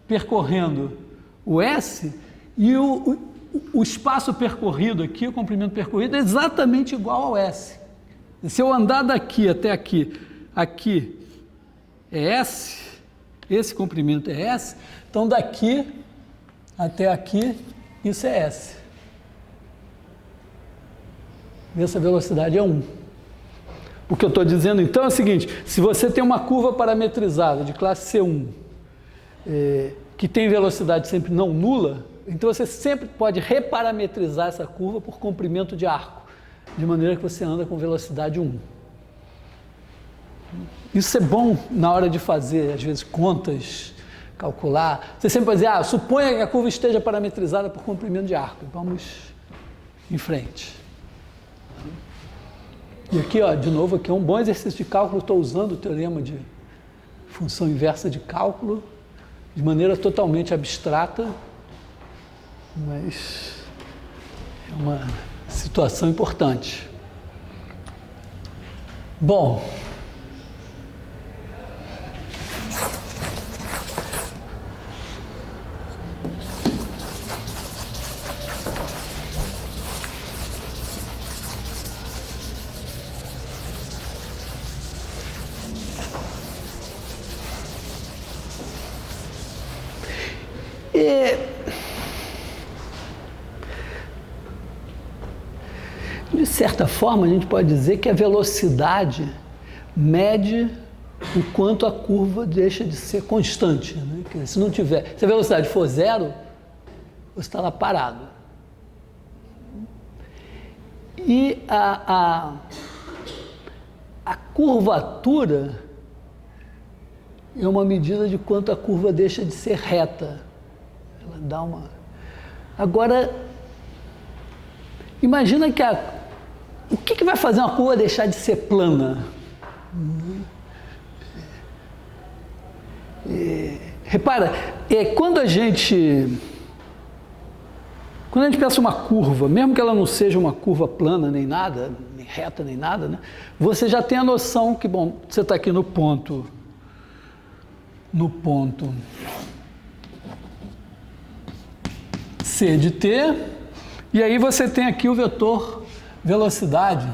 percorrendo o S, e o espaço percorrido aqui, o comprimento percorrido, é exatamente igual ao S. Se eu andar daqui até aqui, aqui é S, esse comprimento é S, então daqui até aqui, isso é S. Essa velocidade é 1. O que eu estou dizendo então é o seguinte: se você tem uma curva parametrizada de classe C1, que tem velocidade sempre não nula, Então você sempre pode reparametrizar essa curva por comprimento de arco, de maneira que você anda com velocidade 1. Isso é bom na hora de fazer, às vezes, contas, calcular. Você sempre pode dizer, suponha que a curva esteja parametrizada por comprimento de arco. Vamos em frente. E aqui, de novo, aqui é um bom exercício de cálculo. Estou usando o teorema de função inversa de cálculo de maneira totalmente abstrata, mas é uma situação importante. Bom, de certa forma, a gente pode dizer que a velocidade mede o quanto a curva deixa de ser constante, né? Quer dizer, se a velocidade for zero, você está lá parado. E a curvatura é uma medida de quanto a curva deixa de ser reta. Ela dá uma... Agora, imagina que o que vai fazer uma curva deixar de ser plana? Repara, quando a gente pensa uma curva, mesmo que ela não seja uma curva plana nem nada, nem reta nem nada, né, você já tem a noção que, bom, você está aqui no ponto C de t, e aí você tem aqui o vetor velocidade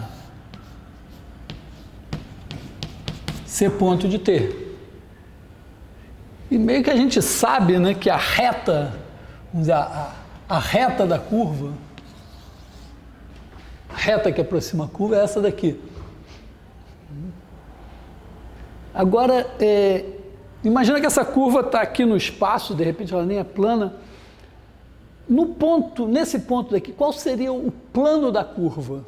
C ponto de t. E meio que a gente sabe, né, que a reta, vamos dizer, a reta da curva, a reta que aproxima a curva é essa daqui. Agora, imagina que essa curva está aqui no espaço, de repente ela nem é plana. Nesse ponto daqui, qual seria o plano da curva?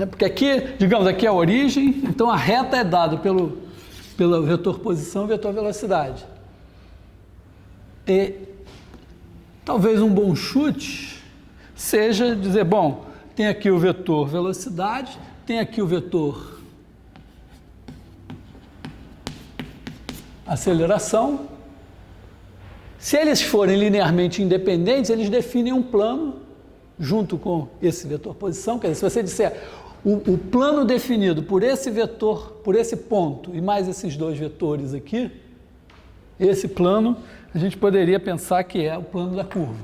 Porque aqui, digamos, aqui é a origem, então a reta é dada pelo vetor posição e vetor velocidade. E talvez um bom chute seja dizer, bom, tem aqui o vetor velocidade, tem aqui o vetor aceleração. Se eles forem linearmente independentes, eles definem um plano junto com esse vetor posição. Quer dizer, se você disser o plano definido por esse vetor, por esse ponto e mais esses dois vetores aqui, esse plano a gente poderia pensar que é o plano da curva.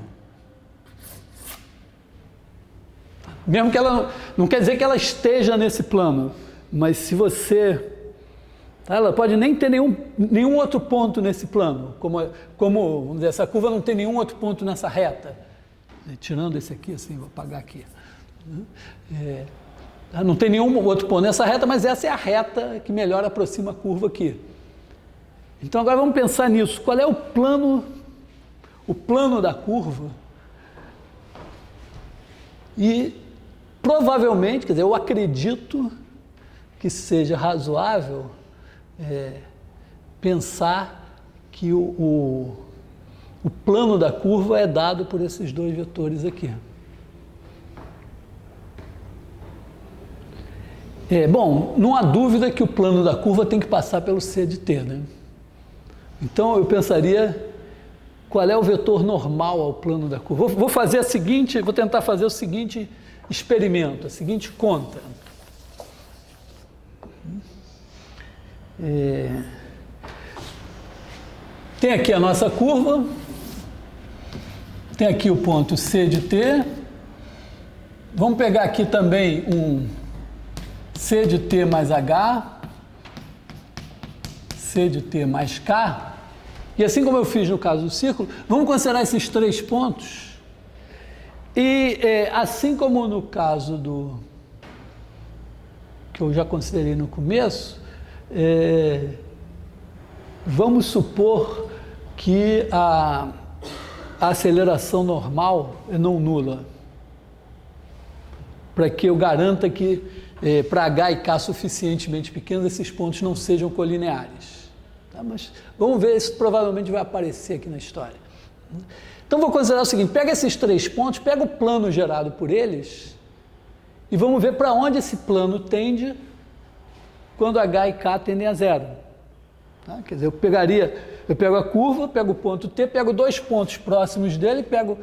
Mesmo que ela não quer dizer que ela esteja nesse plano, mas se você... ela pode nem ter nenhum outro ponto nesse plano, como, vamos dizer, essa curva não tem nenhum outro ponto nessa reta. Tirando esse aqui, assim, vou apagar aqui. Não tem nenhum outro ponto nessa reta, mas essa é a reta que melhor aproxima a curva aqui. Então agora vamos pensar nisso. Qual é o plano da curva? E provavelmente, quer dizer, eu acredito que seja razoável pensar que o plano da curva é dado por esses dois vetores aqui. Bom, não há dúvida que o plano da curva tem que passar pelo C de t, né? Então eu pensaria qual é o vetor normal ao plano da curva. Vou tentar fazer o seguinte experimento, a seguinte conta. Tem aqui a nossa curva, tem aqui o ponto C de t. Vamos pegar aqui também um C de t mais H, C de t mais K. E assim como eu fiz no caso do círculo, vamos considerar esses três pontos. E assim como no caso que eu já considerei no começo, vamos supor que a aceleração normal é não nula, para que eu garanta que para H e K suficientemente pequenos, esses pontos não sejam colineares. Tá? Mas vamos ver, isso provavelmente vai aparecer aqui na história. Então vou considerar o seguinte, pega esses 3 pontos, pega o plano gerado por eles e vamos ver para onde esse plano tende quando H e K tendem a zero. Tá? Quer dizer, eu pego a curva, pego o ponto T, pego 2 pontos próximos dele, pego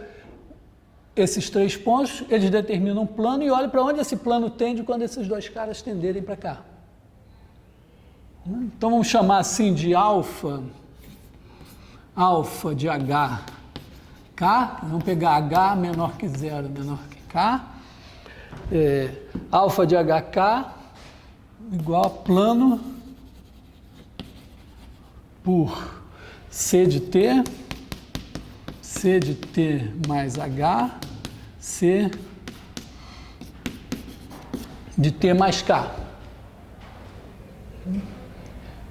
esses 3 pontos, eles determinam um plano e olho para onde esse plano tende quando esses 2 caras tenderem para cá. Então vamos chamar assim de alfa de H, K, vamos pegar H menor que 0, menor que K, alfa de HK igual a plano por C de T mais H, C de T mais K.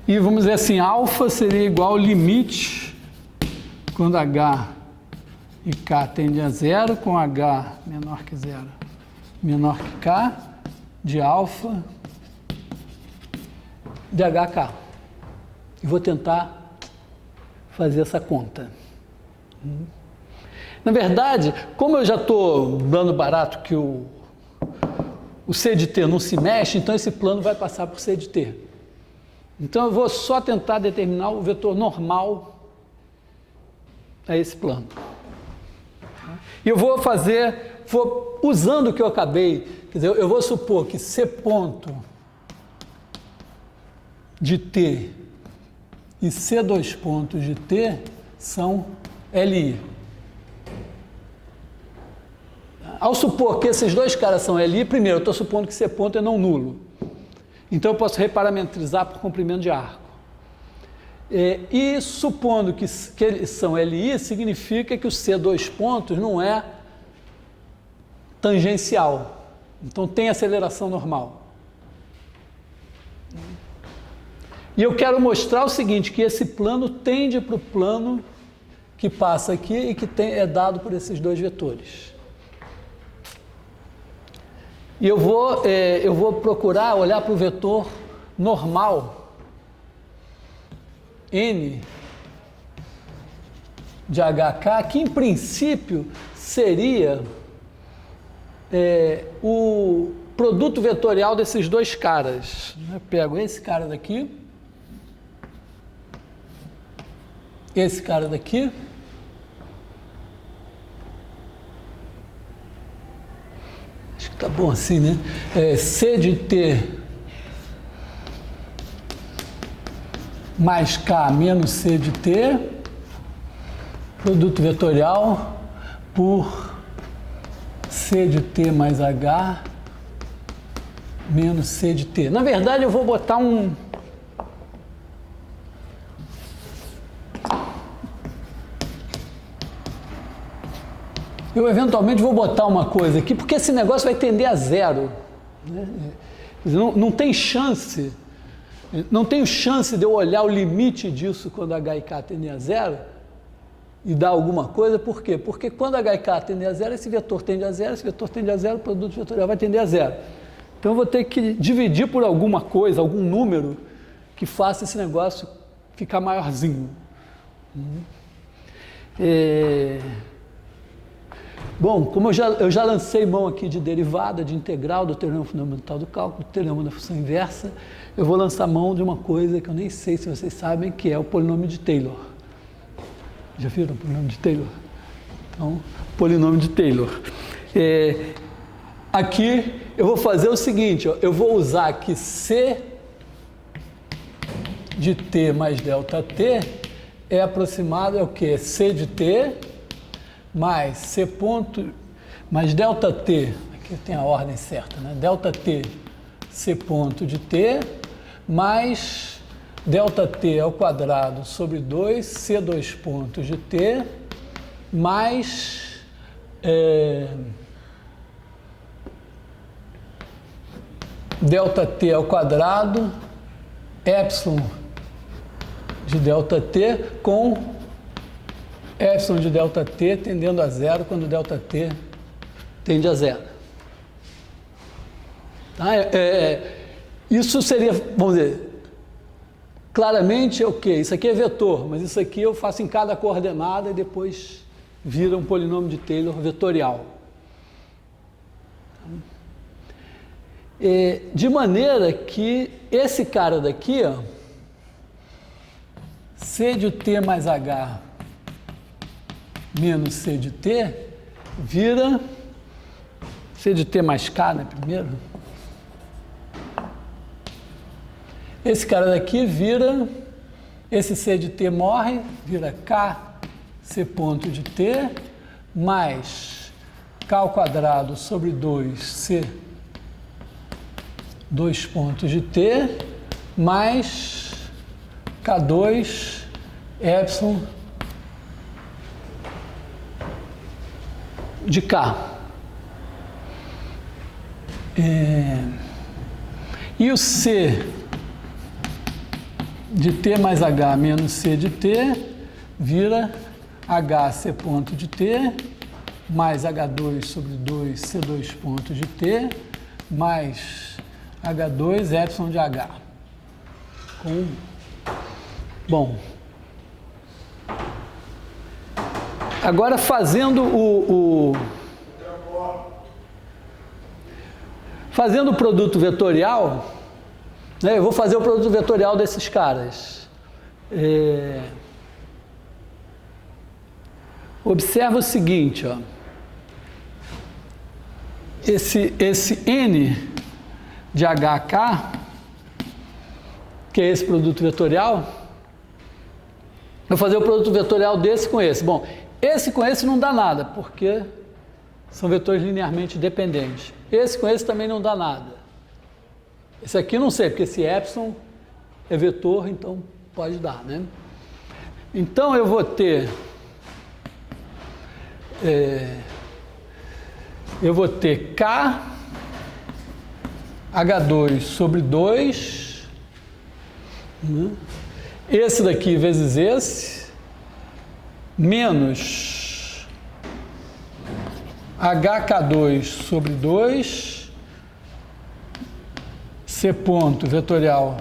E vamos dizer assim, alfa seria igual ao limite quando H e K tendem a zero, com H menor que 0, menor que K, de alfa de HK. E vou tentar fazer essa conta. Na verdade, como eu já estou dando barato que o C de T não se mexe, então esse plano vai passar por C de T. Então eu vou só tentar determinar o vetor normal a esse plano. E eu vou usando o que eu acabei, quer dizer, eu vou supor que C ponto de T e C2 pontos de T são LI. Ao supor que esses 2 caras são LI, primeiro eu estou supondo que C ponto é não nulo. Então eu posso reparametrizar por comprimento de arco. E supondo que eles são LI, significa que o C2 pontos não é tangencial. Então tem aceleração normal. E eu quero mostrar o seguinte, que esse plano tende para o plano que passa aqui e que é dado por esses 2 vetores. E eu vou procurar olhar para o vetor normal, N de HK, que em princípio seria o produto vetorial desses 2 caras. Eu pego esse cara daqui, esse cara daqui, acho que tá bom assim, né? C de T mais K menos C de T, produto vetorial por C de T mais H menos C de T. Na verdade, eu vou botar eu eventualmente vou botar uma coisa aqui, porque esse negócio vai tender a zero. Né? Não tem chance, não tenho chance de eu olhar o limite disso quando H e K tendem a zero e dar alguma coisa. Por quê? Porque quando H e K tendem a zero, esse vetor tende a zero, esse vetor tende a zero, o produto vetorial vai tender a zero. Então eu vou ter que dividir por alguma coisa, algum número que faça esse negócio ficar maiorzinho. Bom, como eu já lancei mão aqui de derivada, de integral, do teorema fundamental do cálculo, do teorema da função inversa, eu vou lançar mão de uma coisa que eu nem sei se vocês sabem, que é o polinômio de Taylor. Já viram o polinômio de Taylor? Então, polinômio de Taylor. Aqui eu vou fazer o seguinte, ó, eu vou usar aqui C de T mais delta T é aproximado ao quê? C de T mais C ponto, mais delta T, aqui tem a ordem certa, né? Delta T, C ponto de T, mais delta T ao quadrado sobre 2, C2 pontos de T, mais delta T ao quadrado, epsilon de ΔT com epsilon de ΔT tendendo a zero quando ΔT tende a zero. Tá? Isso seria, vamos dizer, claramente é o quê? Isso aqui é vetor, mas isso aqui eu faço em cada coordenada e depois vira um polinômio de Taylor vetorial. De maneira que esse cara daqui, ó, C de T mais H menos C de T, vira C de T mais K, né, primeiro. Esse cara daqui vira, esse C de T morre, vira K C ponto de T mais K ao quadrado sobre 2C 2 pontos de T mais K2 epsilon de K. E o C de T mais H menos C de T vira HC ponto de T mais H2 sobre 2 C2 ponto de T mais H2 epsilon de H. Bom, agora fazendo fazendo o produto vetorial, né, eu vou fazer o produto vetorial desses caras. Observa o seguinte, ó. Esse N de HK, que é esse produto vetorial, eu vou fazer o produto vetorial desse com esse. Bom, esse com esse não dá nada, porque são vetores linearmente dependentes. Esse com esse também não dá nada. Esse aqui não sei, porque esse epsilon é vetor, então pode dar, né? Então eu vou ter K H2 sobre 2, né? Esse daqui vezes esse, menos HK2 sobre 2, C ponto vetorial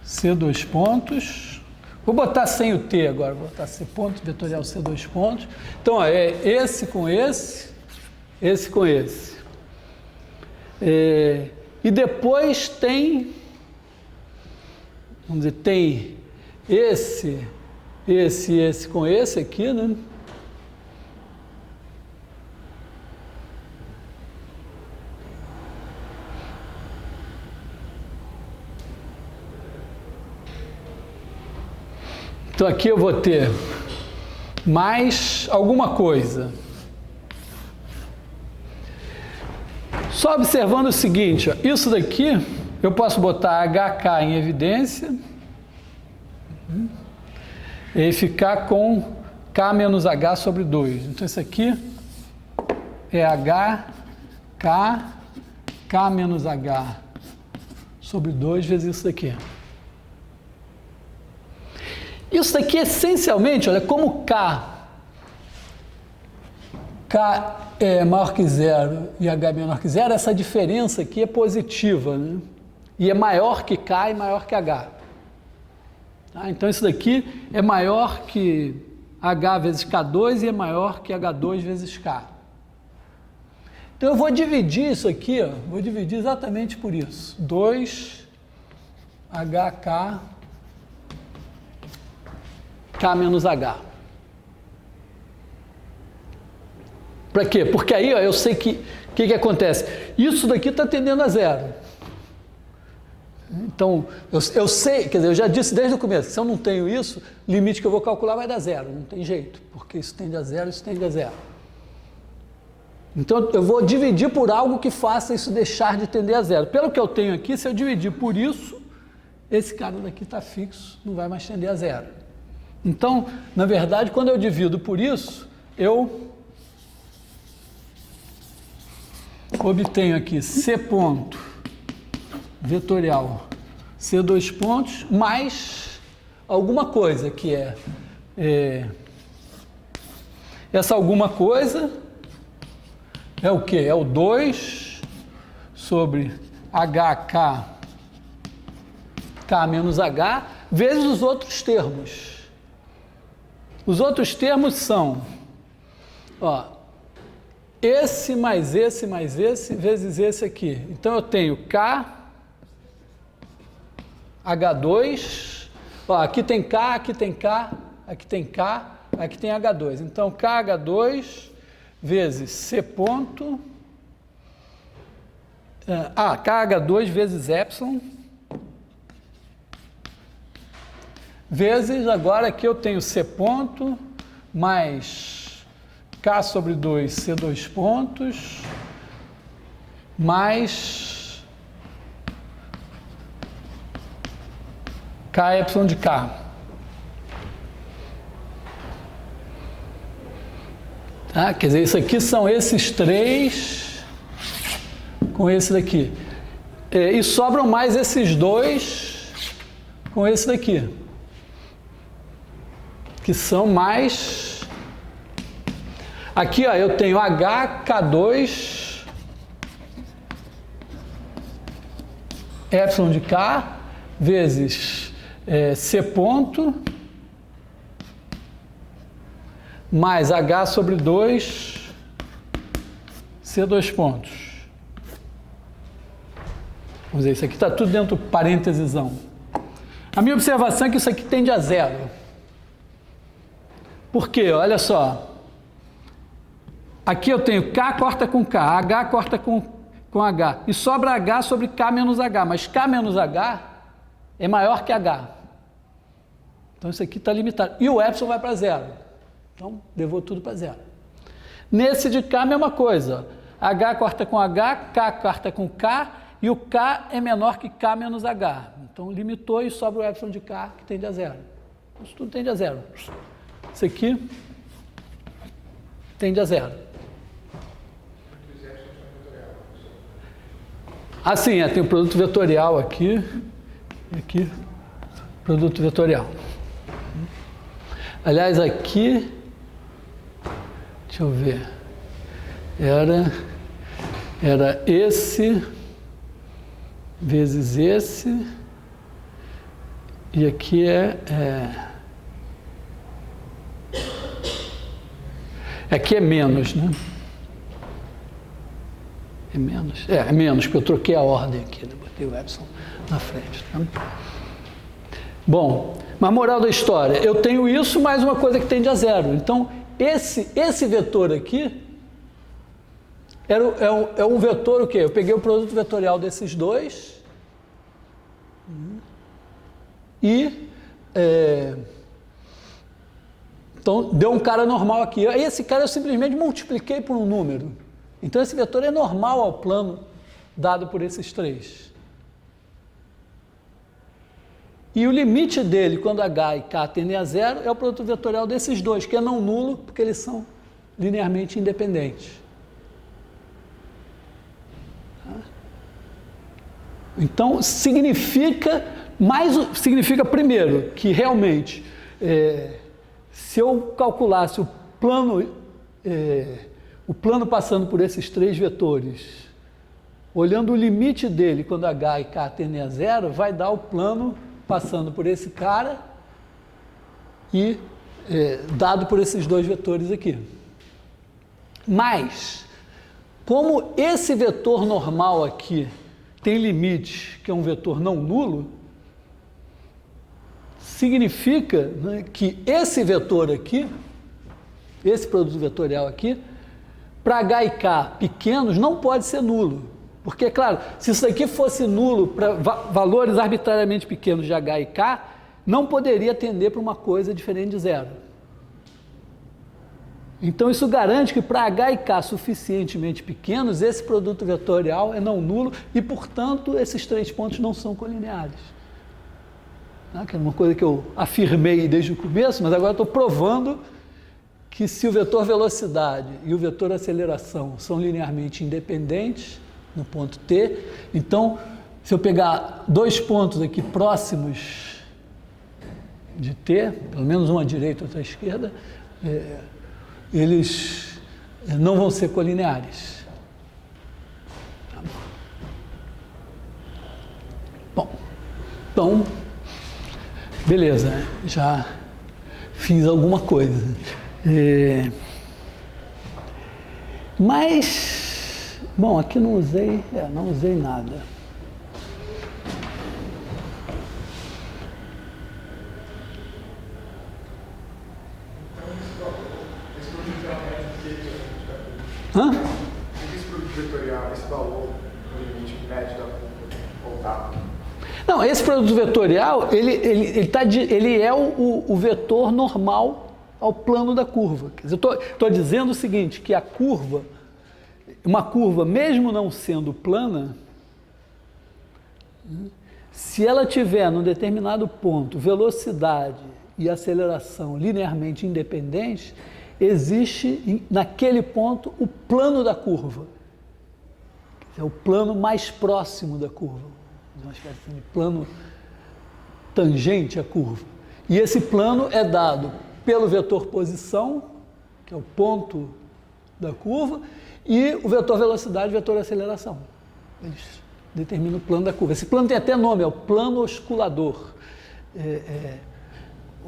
C2 pontos. Vou botar sem o T agora, vou botar C ponto vetorial C2 pontos. Então, ó, é esse com esse com esse. E depois tem, vamos dizer, tem esse com esse aqui, né? Então aqui eu vou ter mais alguma coisa. Só observando o seguinte, ó, isso daqui eu posso botar HK em evidência e ficar com K menos H sobre 2. Então isso aqui é HK, K menos H sobre 2 vezes isso daqui. Isso daqui essencialmente, olha, como K é maior que zero e H é menor que zero, essa diferença aqui é positiva, né? E é maior que K e maior que H. Tá? Então isso daqui é maior que H vezes K2 e é maior que H2 vezes K. Então eu vou dividir isso aqui, ó, vou dividir exatamente por isso. 2 HK K menos H. Para quê? Porque aí ó, eu sei que o que acontece? Isso daqui está tendendo a zero. Então, eu sei, quer dizer, eu já disse desde o começo, se eu não tenho isso, o limite que eu vou calcular vai dar zero, não tem jeito, porque isso tende a zero, isso tende a zero. Então, eu vou dividir por algo que faça isso deixar de tender a zero. Pelo que eu tenho aqui, se eu dividir por isso, esse cara daqui está fixo, não vai mais tender a zero. Então, na verdade, quando eu divido por isso, eu obtenho aqui C ponto vetorial C2 pontos mais alguma coisa, que essa alguma coisa é o quê? É o 2 sobre HK, K menos H, vezes os outros termos. Os outros termos são, ó, esse mais esse mais esse vezes esse aqui. Então eu tenho K, H2, ó, aqui tem K, aqui tem K, aqui tem K, aqui tem H2. Então KH2 vezes C ponto, KH2 vezes epsilon, vezes, agora aqui eu tenho C ponto, mais K sobre 2, C2 pontos, mais K epsilon de K. Tá? Quer dizer, isso aqui são esses 3 com esse daqui. E sobram mais esses 2 com esse daqui, que são mais... Aqui, ó, eu tenho HK2 epsilon de K vezes C ponto mais H sobre 2 C2 pontos. Vamos dizer, isso aqui está tudo dentro do parêntesesão. A minha observação é que isso aqui tende a zero. Por quê? Olha só. Aqui eu tenho K corta com K, H corta com H. E sobra H sobre K menos H. Mas K menos H é maior que H. Então isso aqui está limitado. E o epsilon vai para zero. Então, levou tudo para zero. Nesse de K, a mesma coisa. H corta com H, K corta com K, e o K é menor que K menos H. Então, limitou e sobra o epsilon de K, que tende a zero. Isso tudo tende a zero. Isso aqui tende a zero. Assim, tem o produto vetorial aqui, aqui, produto vetorial. Aliás, aqui, deixa eu ver, era esse vezes esse, e aqui aqui é menos, né? É menos? É menos, porque eu troquei a ordem aqui, né? Botei o epsilon na frente. Tá? Bom, mas moral da história, eu tenho isso mais uma coisa que tende a zero. Então, esse vetor aqui é um vetor o quê? Eu peguei o produto vetorial desses dois e então deu um cara normal aqui. Aí esse cara eu simplesmente multipliquei por um número. Então esse vetor é normal ao plano dado por esses 3. E o limite dele, quando H e K tendem a zero, é o produto vetorial desses dois, que é não nulo, porque eles são linearmente independentes. Então, significa primeiro, que realmente, se eu calculasse o plano passando por esses 3 vetores, olhando o limite dele, quando H e K tendem a zero, vai dar o plano passando por esse cara e dado por esses 2 vetores aqui. Mas, como esse vetor normal aqui tem limite, que é um vetor não nulo, significa, né, que esse vetor aqui, esse produto vetorial aqui, para H e K pequenos não pode ser nulo. Porque, claro, se isso aqui fosse nulo para valores arbitrariamente pequenos de H e K, não poderia tender para uma coisa diferente de zero. Então, isso garante que para H e K suficientemente pequenos, esse produto vetorial é não nulo e, portanto, esses 3 pontos não são colineares. Que é uma coisa que eu afirmei desde o começo, mas agora estou provando que se o vetor velocidade e o vetor aceleração são linearmente independentes, no ponto T, então, se eu pegar 2 pontos aqui próximos de T, pelo menos uma à direita e outra à esquerda, eles não vão ser colineares. Bom, então, beleza, já fiz alguma coisa. Mas, bom, aqui não usei nada. Hã? Esse produto vetorial, esse valor no limite médio da voltar. Não, esse produto vetorial, ele é o vetor normal ao plano da curva. Quer dizer, eu estou dizendo o seguinte, que a curva, uma curva, mesmo não sendo plana, se ela tiver num determinado ponto velocidade e aceleração linearmente independentes, existe naquele ponto o plano da curva. É o plano mais próximo da curva. Uma espécie de plano tangente à curva. E esse plano é dado pelo vetor posição, que é o ponto da curva, e o vetor velocidade e o vetor aceleração. Eles determinam o plano da curva. Esse plano tem até nome, é o plano osculador.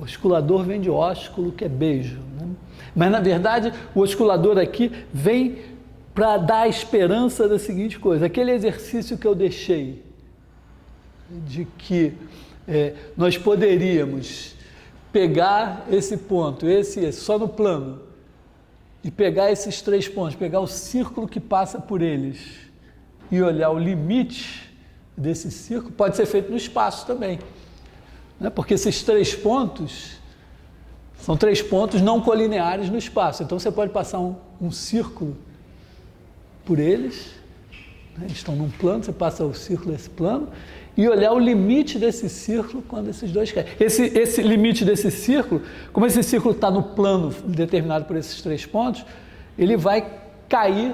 Osculador vem de ósculo, que é beijo, né? Mas, na verdade, o osculador aqui vem para dar a esperança da seguinte coisa: aquele exercício que eu deixei, de que nós poderíamos pegar esse ponto, esse só no plano, e pegar esses 3 pontos, pegar o círculo que passa por eles e olhar o limite desse círculo, pode ser feito no espaço também. Né? Porque esses 3 pontos são 3 pontos não colineares no espaço. Então você pode passar um círculo por eles, né? Eles estão num plano, você passa o círculo desse plano e olhar o limite desse círculo quando esses dois caem. Esse limite desse círculo, como esse círculo está no plano determinado por esses 3 pontos, ele vai cair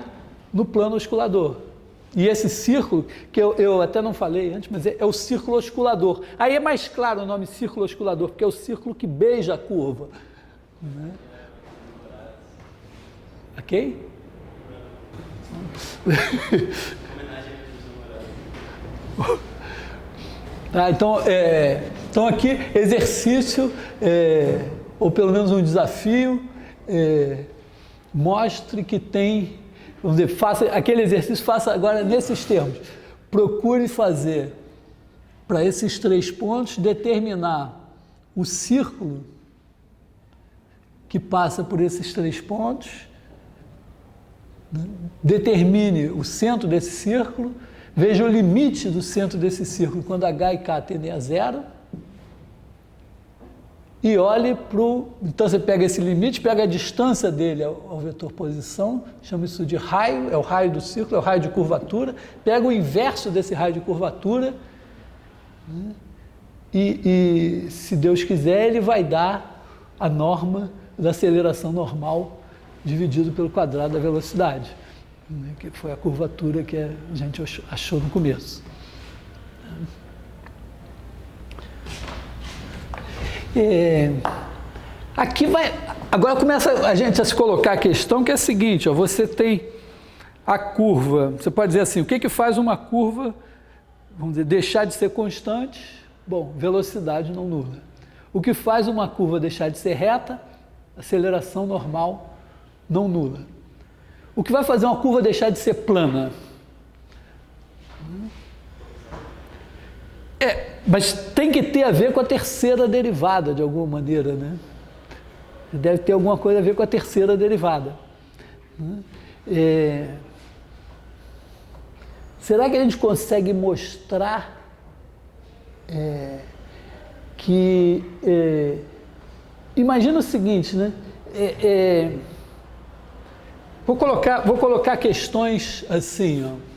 no plano osculador. E esse círculo, que eu até não falei antes, mas é o círculo osculador. Aí é mais claro o nome círculo osculador, porque é o círculo que beija a curva. Né? Ok? Tá, então aqui, exercício, ou pelo menos um desafio, mostre que tem, vamos dizer, faça aquele exercício, faça agora nesses termos. Procure fazer, para esses 3 pontos, determinar o círculo que passa por esses 3 pontos, né? Determine o centro desse círculo, veja o limite do centro desse círculo quando H e K tendem a 0 e olhe para o... Então você pega esse limite, pega a distância dele ao vetor posição, chama isso de raio, é o raio do círculo, é o raio de curvatura, pega o inverso desse raio de curvatura, né? E se Deus quiser, ele vai dar a norma da aceleração normal dividido pelo quadrado da velocidade, né, que foi a curvatura que a gente achou no começo. Aqui agora começa a gente a se colocar a questão que é a seguinte, ó, você tem a curva, você pode dizer assim, o que faz uma curva, vamos dizer, deixar de ser constante? Bom, velocidade não nula. O que faz uma curva deixar de ser reta? Aceleração normal não nula. O que vai fazer uma curva deixar de ser plana? Mas tem que ter a ver com a terceira derivada, de alguma maneira, né? Deve ter alguma coisa a ver com a terceira derivada. Será que a gente consegue mostrar que... imagina o seguinte, né? Vou colocar questões assim, ó.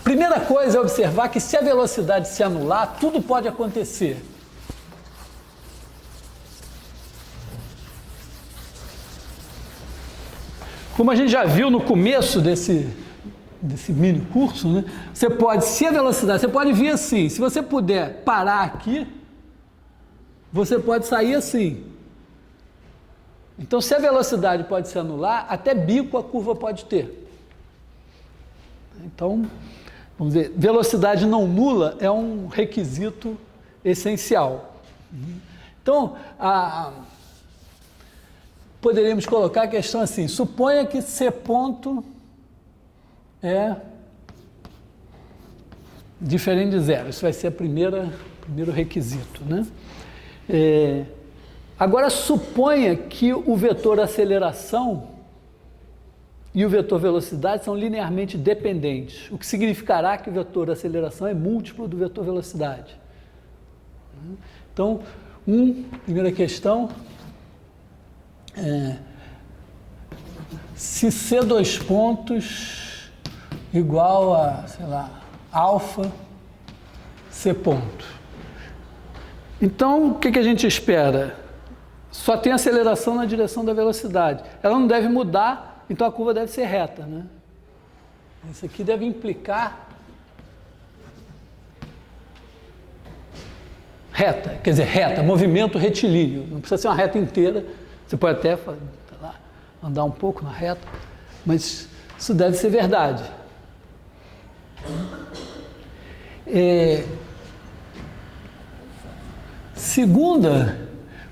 Primeira coisa é observar que se a velocidade se anular, tudo pode acontecer. Como a gente já viu no começo desse mini curso, né? Você pode vir assim, se você puder parar aqui, você pode sair assim. Então, se a velocidade pode se anular, até bico a curva pode ter. Então, vamos dizer, velocidade não nula é um requisito essencial. Então, poderíamos colocar a questão assim: suponha que C ponto é diferente de zero. Isso vai ser o primeiro requisito, né? Agora, suponha que o vetor aceleração e o vetor velocidade são linearmente dependentes, o que significará que o vetor aceleração é múltiplo do vetor velocidade. Então, primeira questão, se C dois pontos igual a, sei lá, alfa C ponto. Então, o que a gente espera? Só tem aceleração na direção da velocidade. Ela não deve mudar, então a curva deve ser reta, né? Isso aqui deve implicar reta, quer dizer, reta, movimento retilíneo. Não precisa ser uma reta inteira, você pode até andar um pouco na reta, mas isso deve ser verdade. Segunda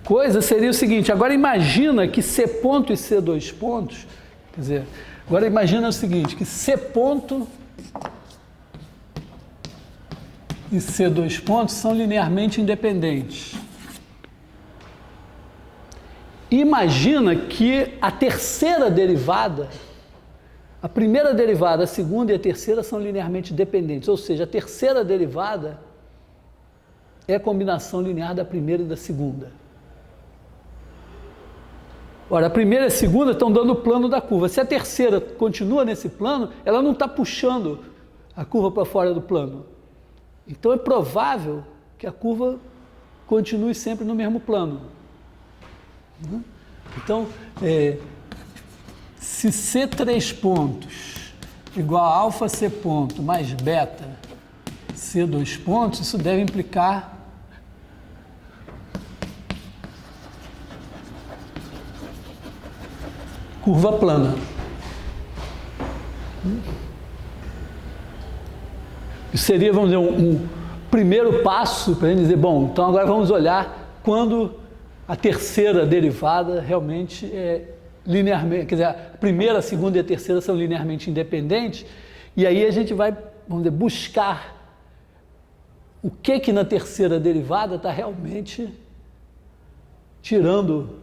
coisa seria o seguinte: agora imagina que C ponto e C dois pontos, quer dizer, agora imagina o seguinte, que C ponto e C dois pontos são linearmente independentes. Imagina que a terceira derivada, a primeira derivada, a segunda e a terceira são linearmente dependentes, ou seja, a terceira derivada é a combinação linear da primeira e da segunda. Ora, a primeira e a segunda estão dando o plano da curva. Se a terceira continua nesse plano, ela não está puxando a curva para fora do plano. Então é provável que a curva continue sempre no mesmo plano. Então, se C três pontos igual a alfa C ponto mais beta C dois pontos, isso deve implicar curva plana. Isso seria, vamos dizer, um primeiro passo para a gente dizer, bom, então agora vamos olhar quando a terceira derivada realmente é linearmente, quer dizer, a primeira, a segunda e a terceira são linearmente independentes, e aí a gente vai, vamos dizer, buscar o que na terceira derivada está realmente tirando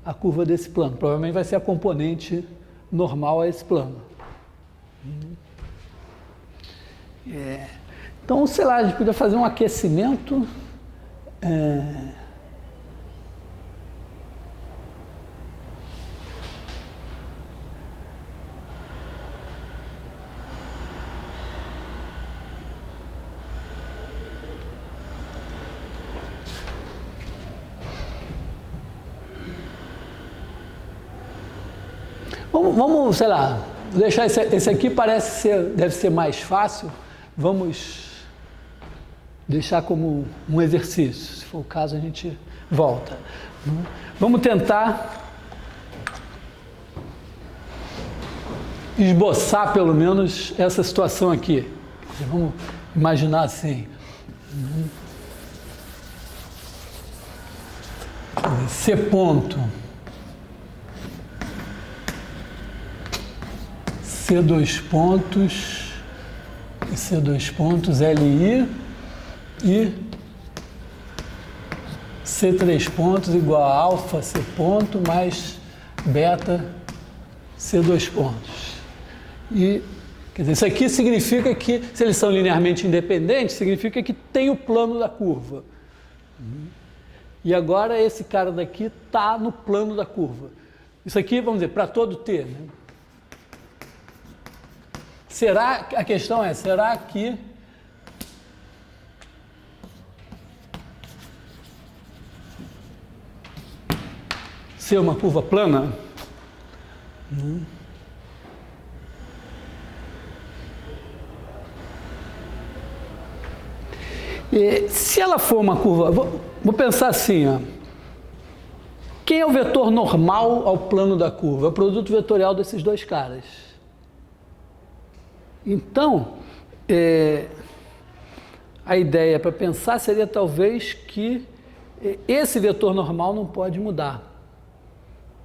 a curva desse plano. Provavelmente vai ser a componente normal a esse plano. Então, sei lá, a gente podia fazer um aquecimento. Vamos, sei lá, deixar esse aqui deve ser mais fácil. Vamos deixar como um exercício. Se for o caso, a gente volta. Vamos tentar esboçar pelo menos essa situação aqui. Vamos imaginar assim. C ponto. C dois pontos e C dois pontos LI e C três pontos igual a alfa C ponto mais beta C dois pontos. E, quer dizer, isso aqui significa que, se eles são linearmente independentes, significa que tem o plano da curva. E agora esse cara daqui está no plano da curva. Isso aqui, vamos dizer, para todo T, né? A questão é, será que ser uma curva plana? Se ela for uma curva, vou pensar assim, ó. Quem é o vetor normal ao plano da curva? É o produto vetorial desses dois caras. Então, a ideia para pensar seria talvez que esse vetor normal não pode mudar.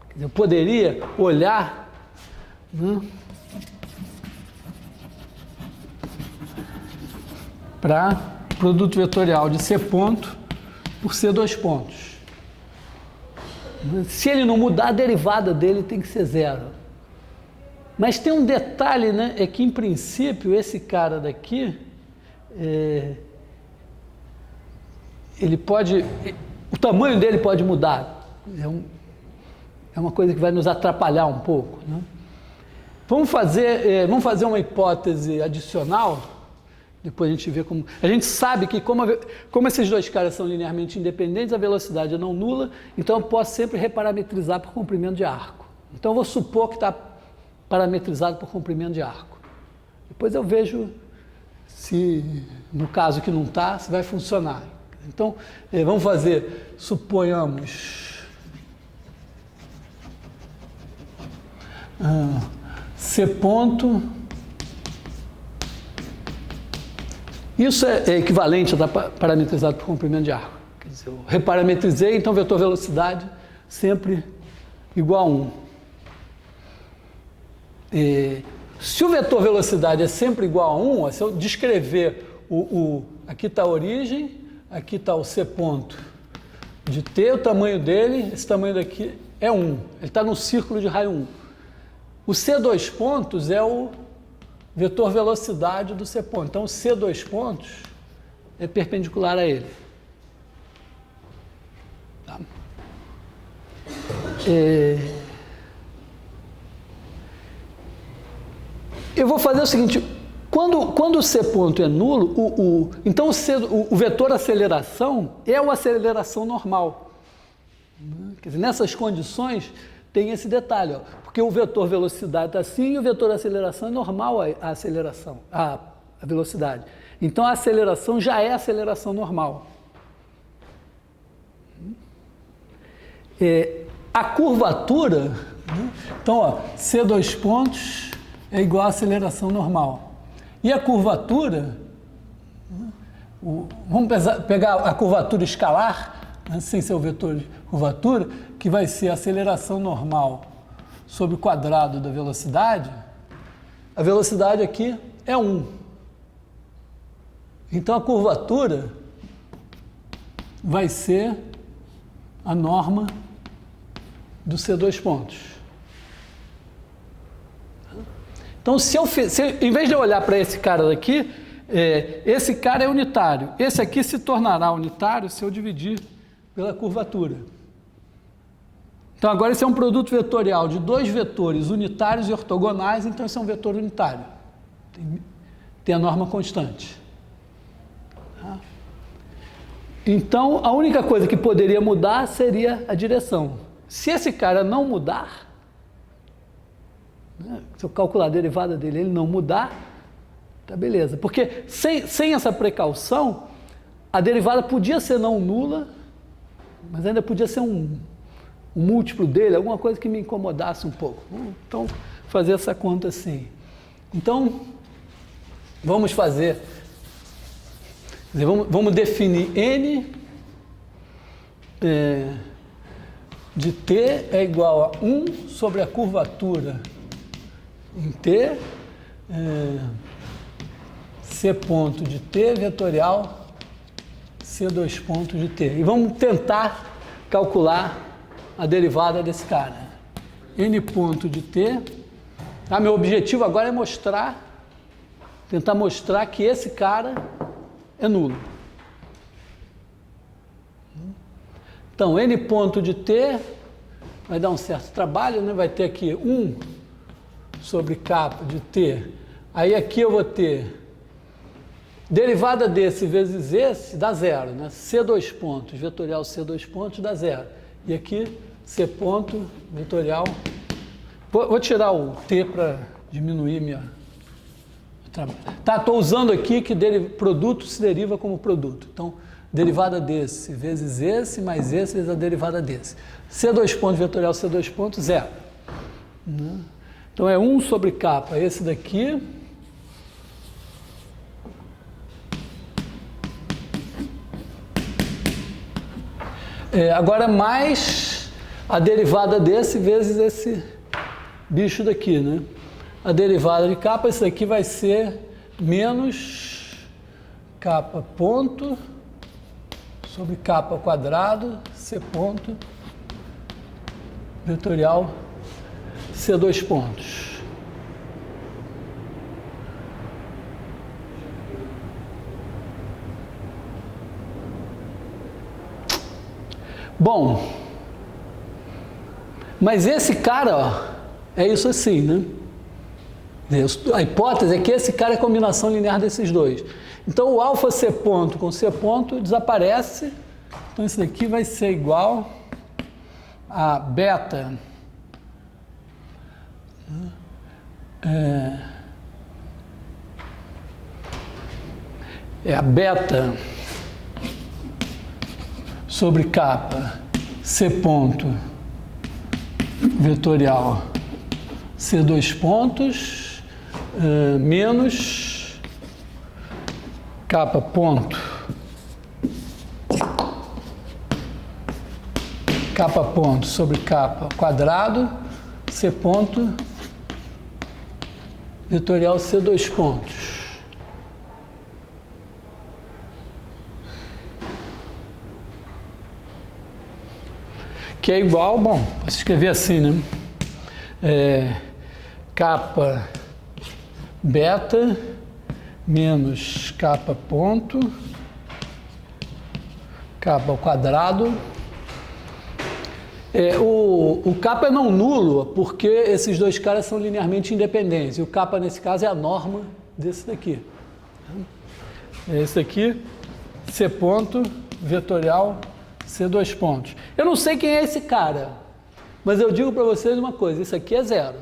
Quer dizer, eu poderia olhar, né, para produto vetorial de C ponto por C dois pontos. Se ele não mudar, a derivada dele tem que ser zero. Mas tem um detalhe, né? É que, em princípio, esse cara daqui, ele pode... O tamanho dele pode mudar. É uma coisa que vai nos atrapalhar um pouco, né? Vamos fazer uma hipótese adicional. Depois a gente vê como... A gente sabe que como esses dois caras são linearmente independentes, a velocidade é não nula, então eu posso sempre reparametrizar por comprimento de arco. Então eu vou supor que está parametrizado por comprimento de arco. Depois eu vejo se, no caso que não está, se vai funcionar. Então, vamos fazer, suponhamos... C ponto... Isso é equivalente a estar parametrizado por comprimento de arco. Quer dizer, eu reparametrizei, então vetor velocidade sempre igual a 1. Se o vetor velocidade é sempre igual a 1, se eu descrever aqui está a origem, aqui está o C ponto de T, o tamanho dele, esse tamanho daqui é 1. Ele está no círculo de raio 1. O C dois pontos é o vetor velocidade do C ponto. Então, o C dois pontos é perpendicular a ele. Tá? Eu vou fazer o seguinte, quando o C ponto é nulo, então o vetor aceleração é uma aceleração normal. Quer dizer, nessas condições tem esse detalhe, ó, porque o vetor velocidade está assim e o vetor aceleração é normal a aceleração, a velocidade. Então a aceleração já é aceleração normal. A curvatura, né? Então, ó, C dois pontos é igual a aceleração normal. E a curvatura, vamos pegar a curvatura escalar, né, sem ser o vetor de curvatura, que vai ser a aceleração normal sobre o quadrado da velocidade. A velocidade aqui é 1. Então a curvatura vai ser a norma do C dois pontos. Então, em vez de eu olhar para esse cara daqui, esse cara é unitário. Esse aqui se tornará unitário se eu dividir pela curvatura. Então, agora esse é um produto vetorial de dois vetores unitários e ortogonais, então esse é um vetor unitário. Tem a norma constante. Tá? Então, a única coisa que poderia mudar seria a direção. Se esse cara não mudar, né, se eu calcular a derivada dele ele não mudar, tá beleza. Porque sem essa precaução, a derivada podia ser não nula, mas ainda podia ser um múltiplo dele, alguma coisa que me incomodasse um pouco. Então, fazer essa conta assim. Então, vamos fazer... Quer dizer, vamos definir N de T é igual a 1 sobre a curvatura em T, C ponto de T vetorial C dois pontos de T. E vamos tentar calcular a derivada desse cara. N ponto de T. Tá? Meu objetivo agora é tentar mostrar que esse cara é nulo. Então, N ponto de T vai dar um certo trabalho, né? Vai ter aqui 1 sobre K de T. Aí aqui eu vou ter derivada desse vezes esse dá zero, né? C dois pontos, vetorial C dois pontos dá zero. E aqui C ponto, vetorial... Vou tirar o T para diminuir minha... Tá, estou usando aqui que produto se deriva como produto. Então, derivada desse vezes esse, mais esse vezes a derivada desse. C2 ponto vetorial C2 ponto, zero. Né? Então é 1 sobre capa, esse daqui. Agora mais a derivada desse vezes esse bicho daqui, né? A derivada de capa, isso daqui vai ser menos capa ponto sobre capa quadrado, C ponto, vetorial, C2 pontos. Bom, mas esse cara, ó, é isso assim, né? A hipótese é que esse cara é a combinação linear desses dois. Então, o alfa C ponto com C ponto desaparece. Então, isso daqui vai ser igual a beta a beta sobre capa C ponto vetorial C2 pontos menos capa ponto sobre capa quadrado C ponto vetorial C2 pontos. Que é igual, bom, posso escrever assim, né? Capa beta menos capa ponto, capa ao quadrado. O capa é não nulo, porque esses dois caras são linearmente independentes. E o capa, nesse caso, é a norma desse daqui. Esse daqui, C ponto, vetorial, C2 pontos. Eu não sei quem é esse cara, mas eu digo para vocês uma coisa, isso aqui é zero.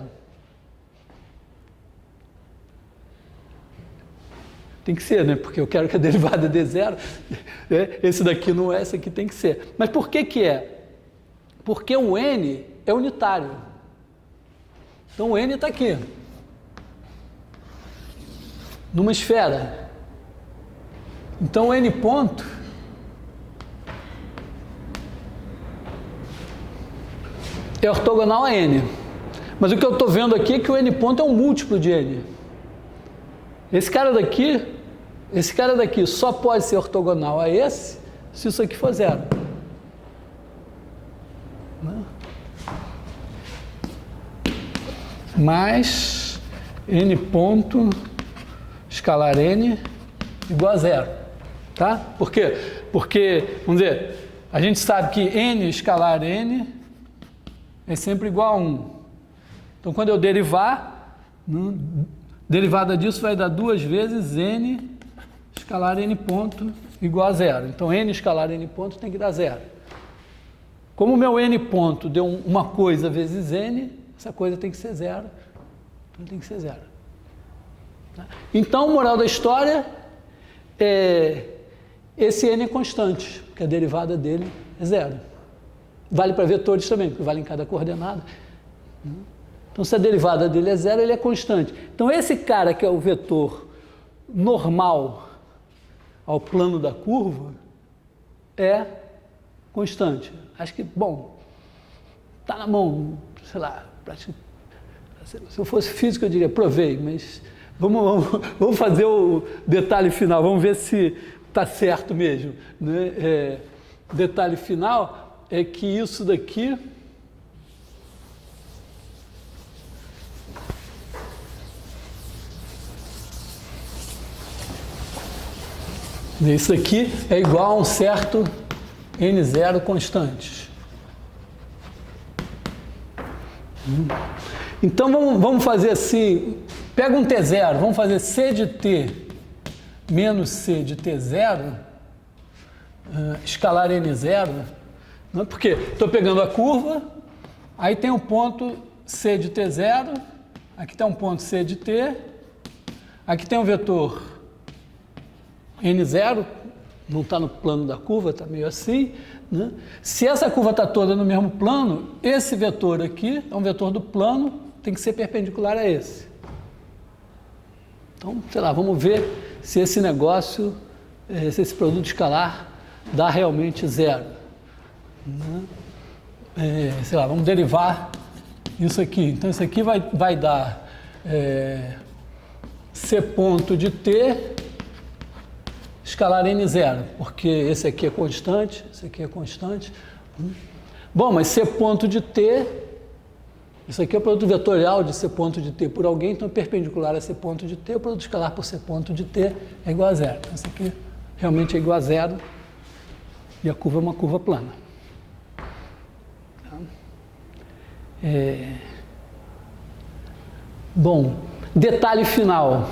Tem que ser, né? Porque eu quero que a derivada dê zero. Esse daqui não é, esse aqui tem que ser. Mas por que que é? Porque o n é unitário. Então o n está aqui, numa esfera. Então o n ponto é ortogonal a n. Mas o que eu estou vendo aqui é que o n ponto é um múltiplo de n. Esse cara daqui só pode ser ortogonal a esse se isso aqui for zero. Mais n ponto escalar n igual a zero. Tá? Por quê? Porque, vamos dizer, a gente sabe que n escalar n é sempre igual a 1. Então, quando eu derivar, derivada disso vai dar 2 vezes n escalar n ponto igual a zero. Então, n escalar n ponto tem que dar zero. Como o meu n ponto deu uma coisa vezes n, essa coisa tem que ser zero. Então, tem que ser zero. Então, moral da história, esse n é constante, porque a derivada dele é zero. Vale para vetores também, porque vale em cada coordenada. Então, se a derivada dele é zero, ele é constante. Então, esse cara que é o vetor normal ao plano da curva é constante. Acho que, bom, está na mão, sei lá, se eu fosse físico eu diria, provei, mas vamos fazer o detalhe final, vamos ver se está certo mesmo. Né? Detalhe final é que isso daqui é igual a um certo n0 constante. Então vamos fazer assim, pega um t0, vamos fazer c de t menos c de t0, escalar n0, não é? Porque estou pegando a curva, aí tem um ponto c de t0, aqui tem um ponto c de t, aqui tem um vetor n0, não está no plano da curva, está meio assim, né? Se essa curva está toda no mesmo plano, esse vetor aqui é um vetor do plano, tem que ser perpendicular a esse. Então, sei lá, vamos ver se esse negócio, se esse produto escalar dá realmente zero. Né? Sei lá, vamos derivar isso aqui. Então, isso aqui vai dar C ponto de T escalar N0, porque esse aqui é constante, esse aqui é constante. Bom, mas C ponto de T, isso aqui é o produto vetorial de C ponto de T por alguém, então perpendicular a C ponto de T, o produto escalar por C ponto de T é igual a zero. Então, isso aqui realmente é igual a zero e a curva é uma curva plana. Bom, detalhe final.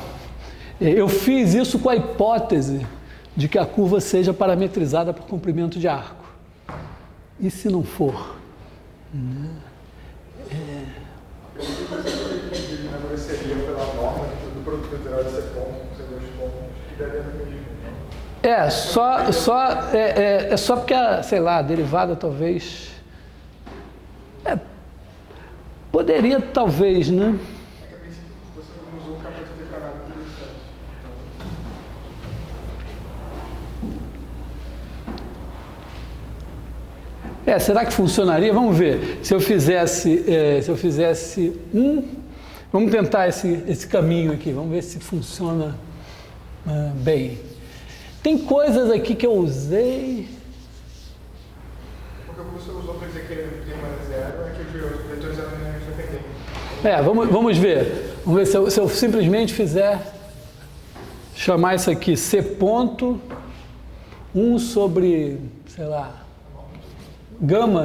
Eu fiz isso com a hipótese de que a curva seja parametrizada por comprimento de arco. E se não for? Agora seria pela norma do produto vetorial de C ponto, C2 pontos, que daria no mesmo. Só porque, sei lá, a derivada talvez... poderia, talvez, né? É que a princípio você não usou o capítulo declarado interessante. Será que funcionaria? Vamos ver. Se eu fizesse vamos tentar esse caminho aqui, vamos ver se funciona bem. Tem coisas aqui que eu usei. Porque o que você usou para dizer que ele tem mais zero é que os vetores eram independentes. Vamos ver. Vamos ver se eu simplesmente chamar isso aqui C ponto 1 sobre, sei lá, gama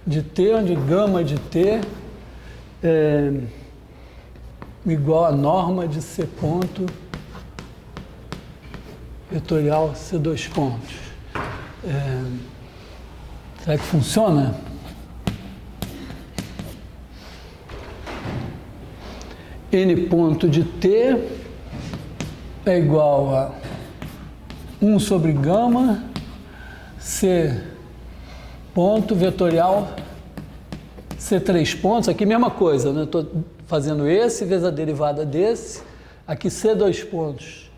de T, onde gama de T é igual a norma de C ponto vetorial C2 pontos. Será que funciona? N ponto de T é igual a 1 sobre gama C ponto vetorial C3 pontos. Aqui mesma coisa, né? Estou fazendo esse vezes a derivada desse. Aqui C2 pontos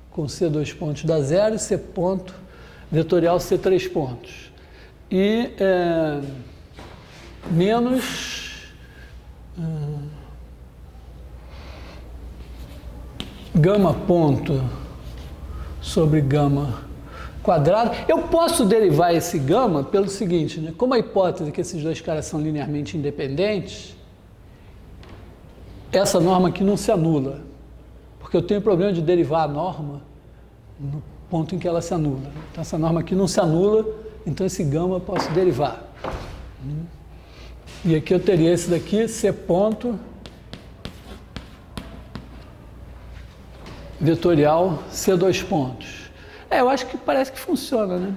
com C2 pontos dá zero e C ponto vetorial C3 pontos. E menos gama ponto sobre gama quadrado. Eu posso derivar esse gama pelo seguinte, né? Como a hipótese é que esses dois caras são linearmente independentes, essa norma aqui não se anula, porque eu tenho problema de derivar a norma no ponto em que ela se anula. Então essa norma aqui não se anula, então esse gama eu posso derivar. E aqui eu teria esse daqui, C ponto vetorial C2 pontos. Eu acho que parece que funciona, né?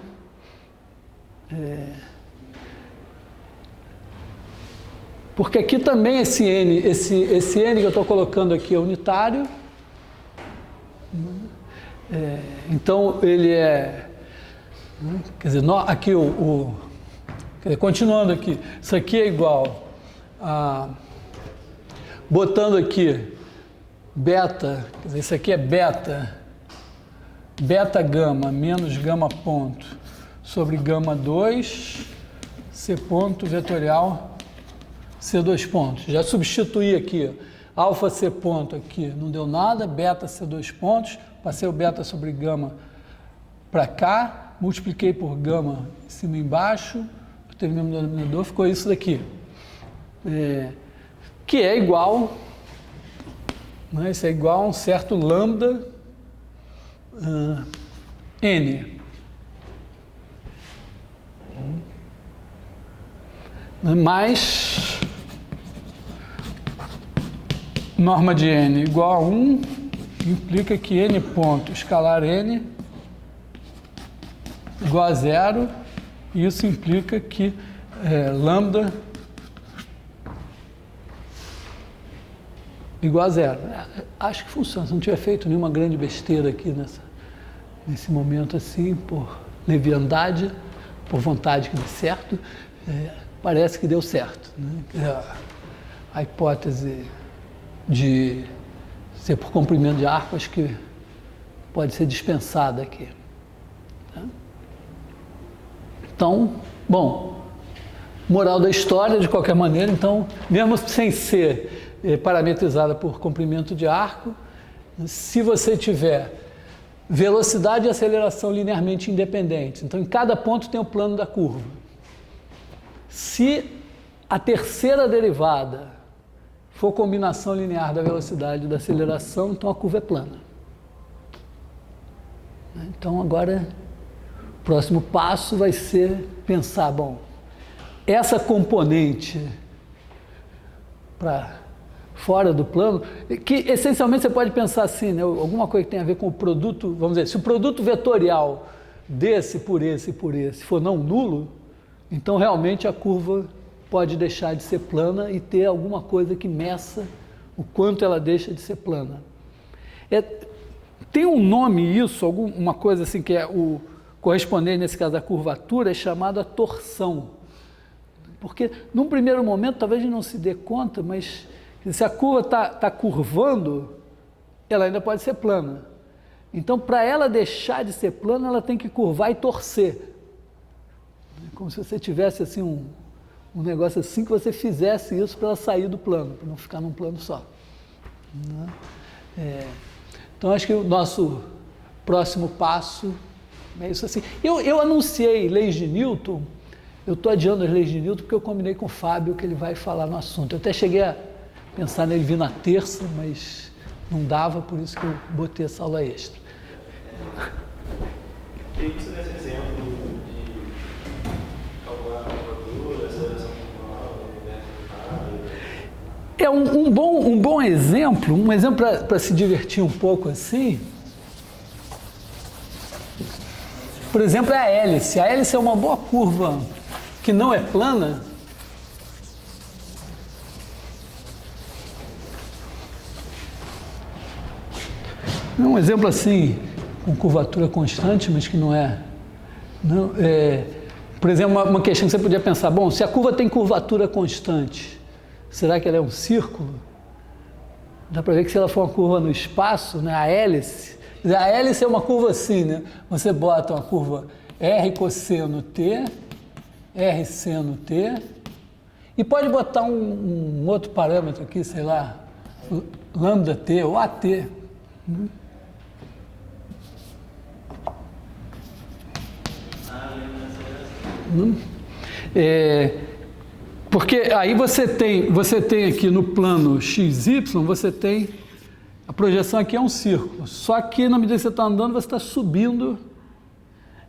Porque aqui também esse N que eu estou colocando aqui é unitário. Então ele quer dizer, aqui quer dizer, continuando aqui, isso aqui é igual a, botando aqui beta, quer dizer, isso aqui é beta gama menos gama ponto sobre gama 2 C ponto vetorial C2 pontos. Já substituí aqui, ó, alfa C ponto aqui, não deu nada, beta C2 pontos, passei o beta sobre gama para cá, multipliquei por gama em cima e embaixo, teve o mesmo denominador, ficou isso daqui. Que é igual, né, isso é igual a um certo lambda N. Mais norma de N igual a 1 implica que N ponto escalar N igual a zero, e isso implica que lambda igual a zero. Acho que funciona, se não tiver feito nenhuma grande besteira aqui nessa. nesse momento assim, por leviandade, por vontade que dê certo, parece que deu certo, né? A hipótese de ser por comprimento de arco, acho que pode ser dispensada aqui. Tá? Então, bom, moral da história, de qualquer maneira, então, mesmo sem ser parametrizada por comprimento de arco, se você tiver velocidade e aceleração linearmente independentes, então em cada ponto tem o plano da curva. Se a terceira derivada for combinação linear da velocidade e da aceleração, então a curva é plana. Então agora, o próximo passo vai ser pensar, bom, essa componente para fora do plano, que essencialmente você pode pensar assim, né, alguma coisa que tem a ver com o produto, vamos dizer, se o produto vetorial desse por esse for não nulo, então realmente a curva pode deixar de ser plana e ter alguma coisa que meça o quanto ela deixa de ser plana. Tem um nome isso, alguma coisa assim que é o correspondente, nesse caso, à curvatura, é chamada torção. Porque, num primeiro momento, talvez a gente não se dê conta, mas se a curva está curvando, ela ainda pode ser plana. Então, para ela deixar de ser plana, ela tem que curvar e torcer. Como se você tivesse assim um negócio assim, que você fizesse isso para ela sair do plano, para não ficar num plano só. Então, acho que o nosso próximo passo é isso assim. Eu anunciei leis de Newton, eu estou adiando as leis de Newton porque eu combinei com o Fábio que ele vai falar no assunto. Eu até cheguei a pensar nele vir na terça, mas não dava, por isso que eu botei essa aula extra. Que isso nesse exemplo de calcular a curvatura, aceleração é um bom exemplo, para se divertir um pouco assim. Por exemplo, é a hélice. A hélice é uma boa curva que não é plana. Um exemplo assim, com curvatura constante, mas que não é. Por exemplo, uma questão que você podia pensar, bom, se a curva tem curvatura constante, será que ela é um círculo? Dá para ver que se ela for uma curva no espaço, né, a hélice é uma curva assim, né? Você bota uma curva R cosseno T, R seno T, e pode botar um outro parâmetro aqui, sei lá, lambda T ou AT. Porque aí você tem aqui no plano XY, você tem a projeção aqui é um círculo, só que na medida que você está andando, você está subindo,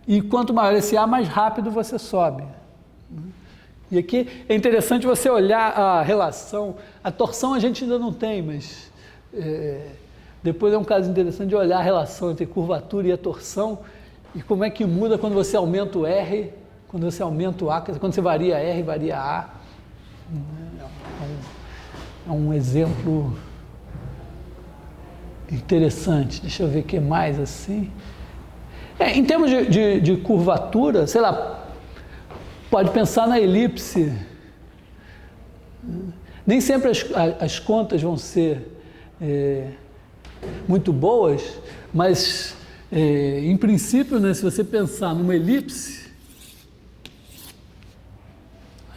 e quanto maior esse A, mais rápido você sobe. E aqui é interessante você olhar a relação, a torção a gente ainda não tem, mas depois é um caso interessante de olhar a relação entre curvatura e a torção, e como é que muda quando você aumenta o R, quando você aumenta o A, quando você varia R, varia A. É um exemplo interessante. Deixa eu ver o que mais assim. Em termos de curvatura, sei lá, pode pensar na elipse. Nem sempre as contas vão ser muito boas, mas em princípio, né, se você pensar numa elipse,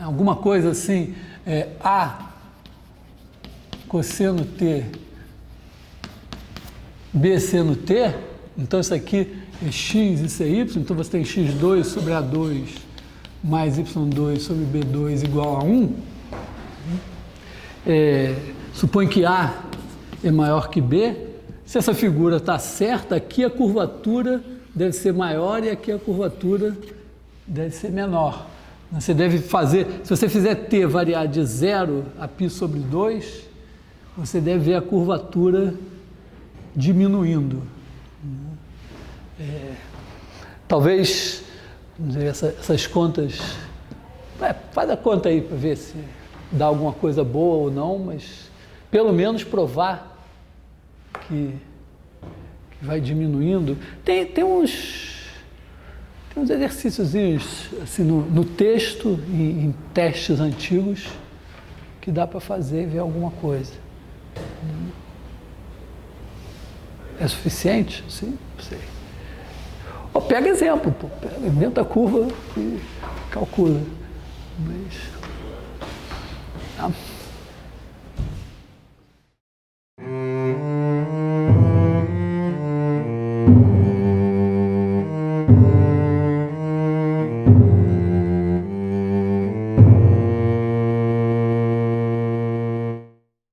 alguma coisa assim, A cosseno T, B seno T, então isso aqui é X, isso é Y, então você tem X2 sobre A2 mais Y2 sobre B2 igual a 1. Supõe que A é maior que B. Se essa figura está certa, aqui a curvatura deve ser maior e aqui a curvatura deve ser menor. Você deve fazer, se você fizer T variar de 0 a π sobre 2, você deve ver a curvatura diminuindo. Talvez, vamos dizer, essas contas, faz a conta aí para ver se dá alguma coisa boa ou não, mas pelo menos provar que vai diminuindo. Tem uns exercíciozinhos assim, no texto, em testes antigos, que dá para fazer e ver alguma coisa. É suficiente? Sim, sei. Pega exemplo, inventa a curva e calcula. Mas